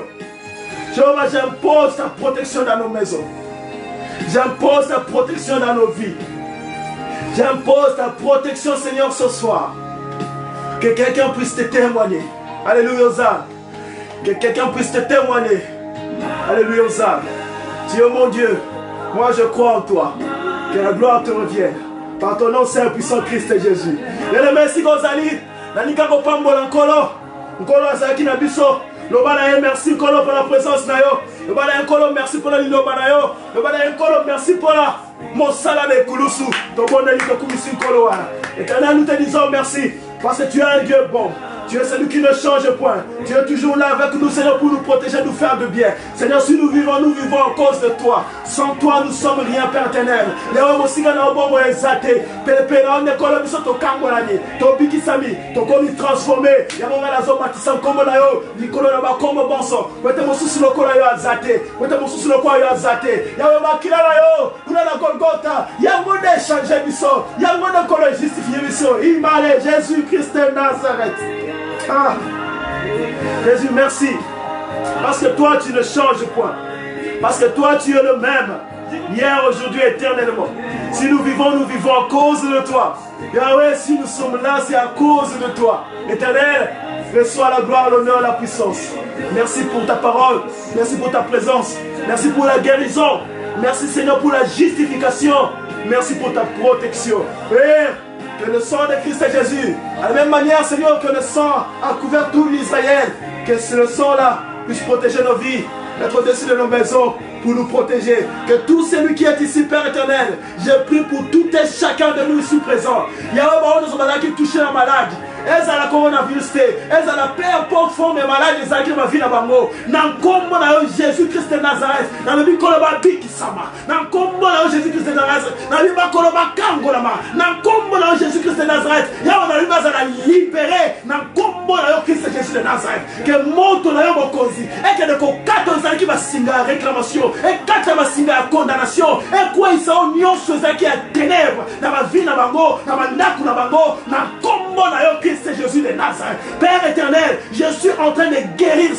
Jéhovah, j'impose ta protection dans nos maisons. J'impose ta protection dans nos vies. J'impose ta protection, Seigneur, ce soir. Que quelqu'un puisse te témoigner. Alléluia. Que quelqu'un puisse te témoigner. Alléluia. Dieu mon Dieu, moi je crois en toi. Que la gloire te revienne. Par ton nom, Saint puissant Christ Jésus. Et le merci Gonzali. Nanika Kopambola Nkolo. Nkolo Azaki Nabiso. Lobana, merci pour la présence na yo. Lobana Nkolo, merci pour la liloba na yo. Lobana Nkolo, merci pour la Mosala de Kulusu. Toboneli Tokumisi Nkolo wana. Éternel, nous te disons merci. Parce que tu es un Dieu bon. Tu es celui qui ne change point. Tu es toujours là avec nous, Seigneur, pour nous protéger, nous faire de bien. Seigneur, si nous vivons à cause de toi. Sans toi, nous sommes rien, Père éternel. Léo Mosiga na obongo ezate. Pepe na one kolo biso to kangolani. To bikisami. To komi transformé. Yamonga la zoma tisam kombo na yo. Nikolo na ba kombo bonso. Wete mosusu lokolo yo azate. Wete mosusu lokolo yo azate. Yawe makila na yo. Kuna na Golgotha. Yango de changer biso. Yango de kolo justifier biso. Imale Jésus Christ de Nazareth. Ah, Jésus, merci. Parce que toi, tu ne changes point. Parce que toi, tu es le même. Hier, aujourd'hui, éternellement. Si nous vivons à cause de toi. Yahweh, si nous sommes là, c'est à cause de toi. Éternel, reçois la gloire, l'honneur, la puissance. Merci pour ta parole. Merci pour ta présence. Merci pour la guérison. Merci, Seigneur, pour la justification. Merci pour ta protection. Père, que le sang de Christ Jésus, à la même manière, Seigneur, que le sang a couvert tout l'Israël, que ce sang-là puisse protéger nos vies, être au-dessus de nos maisons, pour nous protéger. Que tout celui qui est ici, Père éternel, je prie pour tout et chacun de nous ici présents. Il y a un moment où nous sommes qui touchent la malade. Elles ont la coronavirus, elles ont la peu importe forme de maladie, elles ont la vie dans bango. Nankombo na Jésus-Christ de Nazareth. Dans le bikoloba bikisama. Nankombo na Jésus-Christ de Nazareth. Dans le bikoloba kangolama. Nankombo na Jésus-Christ de Nazareth. Ya on arrive à la libérer. Nankombo na Christ Jésus de Nazareth. Que monte na yo mokonzi. Et que de kokato ezalaki basinga réclamation. Et kata basinga condamnation. Et quoi ils sont nyonso ezalaki ya ténèbres. Na ba vie na bango, na bandaku na bango, na kombo na yo Christ Jésus de Nazareth. Père éternel, je suis en train de guérir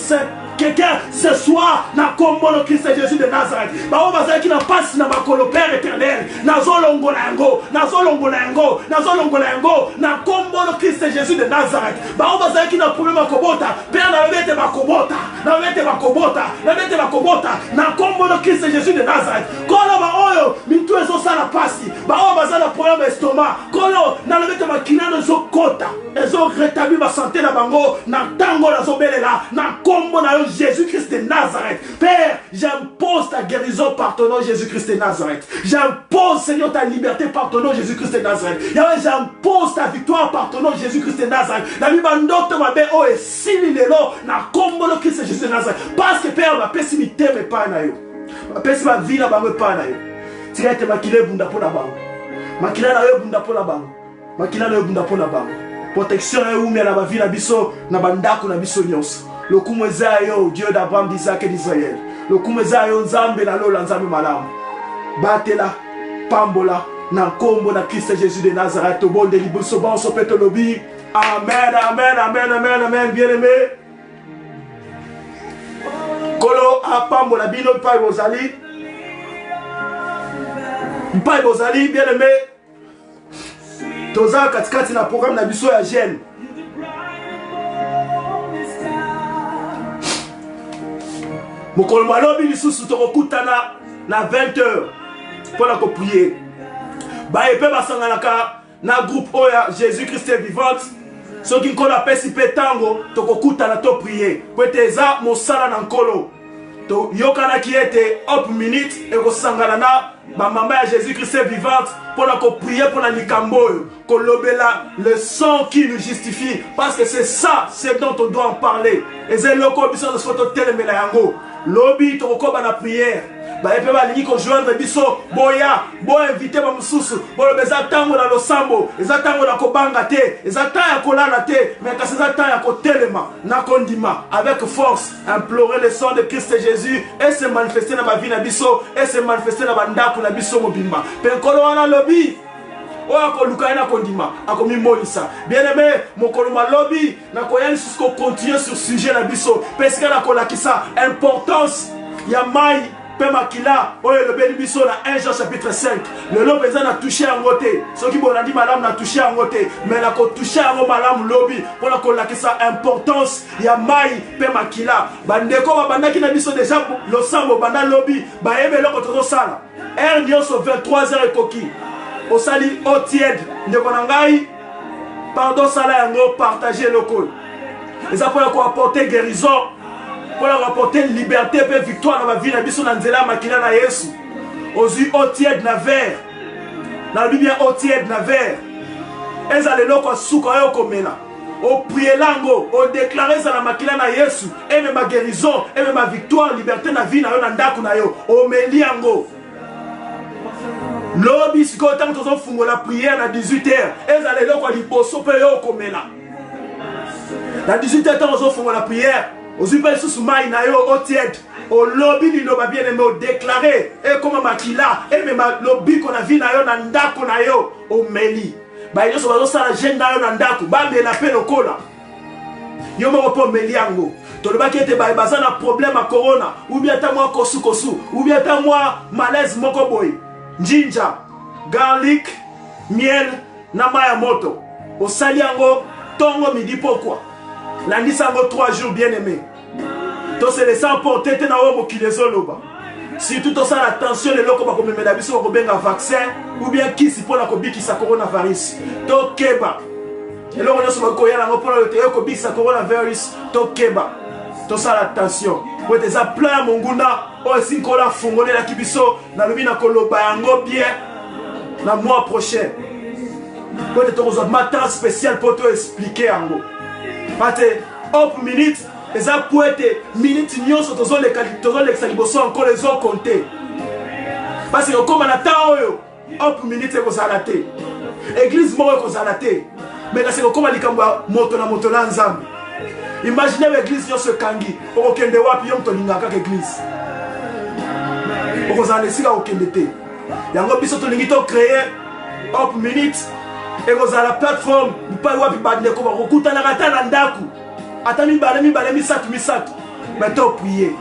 quelqu'un ce soir na kombo le Christ Jésus de Nazareth. Bao bazaki na passe na makolo Père éternel. Nazolongola yango, nazolongola yango, nazolongola yango na kombo le Christ Jésus de Nazareth. Bao bazaki na problème makobota, Père na lobete makobota, na lobete makobota, na lobete makobota na kombo le Christ Jésus de Nazareth. Kolo ba oyo mitu ezo sala pasi. Bao bazana problème estomac. Kolo na lobete makina no zo kota. Ezo rétablir ma santé na bango na tango na zo belela na kombo na Jésus-Christ de Nazareth. Père, j'impose ta guérison par ton nom Jésus-Christ de Nazareth. J'impose, Seigneur, ta liberté par ton nom Jésus-Christ de Nazareth. Yahweh, j'impose ta victoire par ton nom Jésus-Christ de Nazareth. Na mibandoto mabe o e sili lelo na kombo lo Christ Jésus de Nazareth. Parce que Père, ma pessimité me pa na yo. Ma pessimité ma vie na ba me pa na yo. Tika ete makile bunda po na bango. Makila na yo bunda po na bango. Makila na yo bunda po na bango. Protection na yo umia na ba vie na biso na bandako na biso nyonso. Le Kumwezayo, Dieu d'Abraham, d'Isaac et d'Israël. Le Kumwezayo, Nzambe na lola Nzambe malam. Batela, Pambola, na kombo na Christ Jésus de Nazareth. Au bon de l'Ibuso, bon sopete lobby. Amen, amen, amen, amen, amen, bien aimé. Kolo a Pambola, bino, Pai Bozali. Pai Bozali, bien aimé. Toza katikati na programme na biso ya jeune. Mokolo malobi lisusu tokokutana na 20h pour la prier. Ba epe basanganaka na groupe oya Jésus Christ vivante. Soki nkolo apesi pe tango tokokutana to prier. Kwete eza mosala na nkolo. To yokana ki ete up minute ekosangana na ba mama ya Jésus Christ vivante pour la prier pour la likambo. Kolobela le sang qui nous justifie parce que c'est ça c'est dont on doit en parler. Et c'est loko biso de photo telemela yango. Lobby tokokoba na prière. Ba epe ba lingi ko joindre biso boya, bo inviter ba mususu, bo beza tango na losambo, eza tango na kobanga te, eza tango ya kolala te, mais kasi eza tango ya kotelema na kondima avec force, implorer le sang de Christ Jésus et se manifester na ba vie na biso et se manifester na bandako na biso mobimba. Penkolo wana lobby Oako Lukaina Kondima, Akomi Molisa. Bien aimé, mon koloma lobby, na koyani jusqu'au continuer sur ce sujet la biso. Parce que la kolakisa, importance, yamai, pemakila, oye le bel biso na 1 Jean chapitre 5. Le lobby a touché en côté. Ce qui bon a dit madame n'a touché en côté. Mais la ko touché en madame lobby, pour la kolakisa, importance, yamai, pemakila. Bandeko, bandaki na biso déjà, le sambo, banda lobby, ba ebe loko toto sala. R sur 23h et coquille. Au sali au tiède ne konangai pardon sala yango partager le col et ça pour apporter guérison pour apporter liberté et victoire dans ma vie na biso na nzela makina na Yesu ozu au tiède na verre na bien au tiède na verre ezale loko suka yo komela au prier lango au déclarer ça na makina na Yesu et même ma guérison et même ma victoire liberté na vie na yo na ndaku na yo o meli yango. Lobby si quand on fait la prière à 18h, et allez là quoi liposo pe yo komela. À 18h on fait la prière, aux upel sous mai na yo au tiède, au lobby ni no ba bien aimé déclarer et comme makila et même lobby qu'on a vu na yo na ndako na yo au meli. Ba yo so ba so la agenda yo na ndako, ba me la pe lokola. Yo mo po meli yango. To le ba ki ete ba bazana problème à corona ou bien ta moi kosu kosu ou bien ta moi malaise moko boy. Ginger, garlic, miel, namaya moto. Au saliango, tongo midi pourquoi? Lundi sango 3 jours bien aimé. To se laisse emporter te na obo kilezoloba. Surtout to ça attention les loko ba ko memela biso ko benga vaccin ou bien kisi pour la ko bikisa coronavirus. To keba. Et là on a souvent ko yala ngo pour le te ko bikisa coronavirus to keba. To ça attention. Pour des appels monguna o sinkola fungole la kibiso na lobi na koloba yango bien na mois prochain. Pour des tozo matin spécial pour te expliquer yango. Pate hop minute eza pour être minute nyonso tozo le saliboso encore les ont compté. Parce que comme na temps oyo hop minute ko zalate. Église mo ko zalate. Mais là c'est comme likambo moto na nzambe. Imaginez l'église nyonso kangi. Okokende wapi yo tolingaka église. Okozala esika okende te. Yango biso tolingi to créer Hope Minute. Ekozala plateforme mpai wapi bandeko bakokutanaka ata na ndaku. Ata mibale misatu. Mais to prier.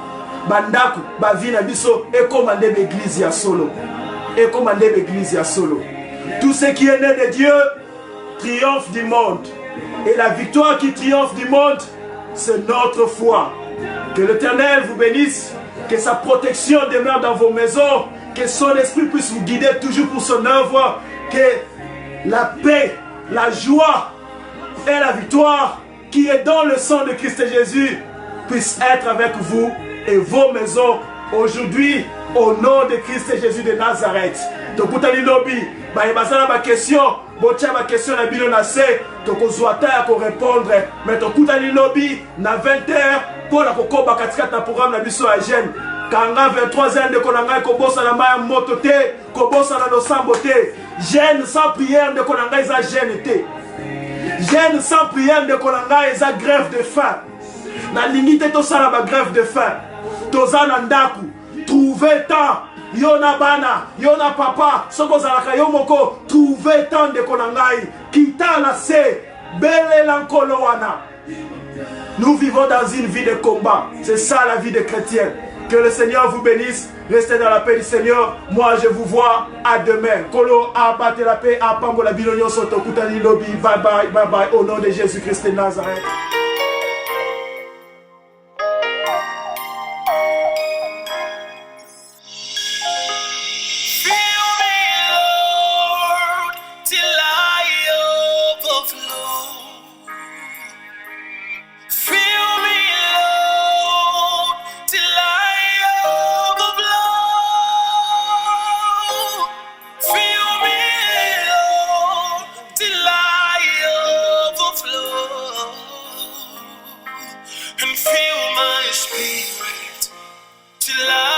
Bandaku bavi na biso ekomande l'église ya solo. Ekomande l'église ya solo. Tout ce qui est né de Dieu triomphe du monde. Et la victoire qui triomphe du monde, c'est notre foi. Que l'Éternel vous bénisse, que sa protection demeure dans vos maisons, que son esprit puisse vous guider toujours pour son œuvre, que la paix, la joie et la victoire qui est dans le sang de Christ Jésus puisse être avec vous et vos maisons aujourd'hui au nom de Christ Jésus de Nazareth. Donc, pour t'aller lobby, ma question, ma question na bino na se, tokozwata ko répondre, mais to kutali lobby na 20h pour la kokoba katika ta programme na biso ya jeune. Kanga 23h de konanga ko bossa na maya moto te, ko bossa na losambo te. Jeune sans prière de konanga eza jeune te. Jeune sans prière de konanga eza grève de faim. Na limite to sala ba grève de faim. Tozana ndaku, trouver temps. Yona bana, yona papa, soko zalaka yomoko, trouver tant de konangai, kita la se, belle lankolo wana. Nous vivons dans une vie de combat, c'est ça la vie des chrétiens. Que le Seigneur vous bénisse, restez dans la paix du Seigneur. Moi je vous vois à demain. Kolo abate la paix, apambo la bilonyo soto kutani lobby, bye bye, au nom de Jésus-Christ de Nazareth. And fill my spirit till I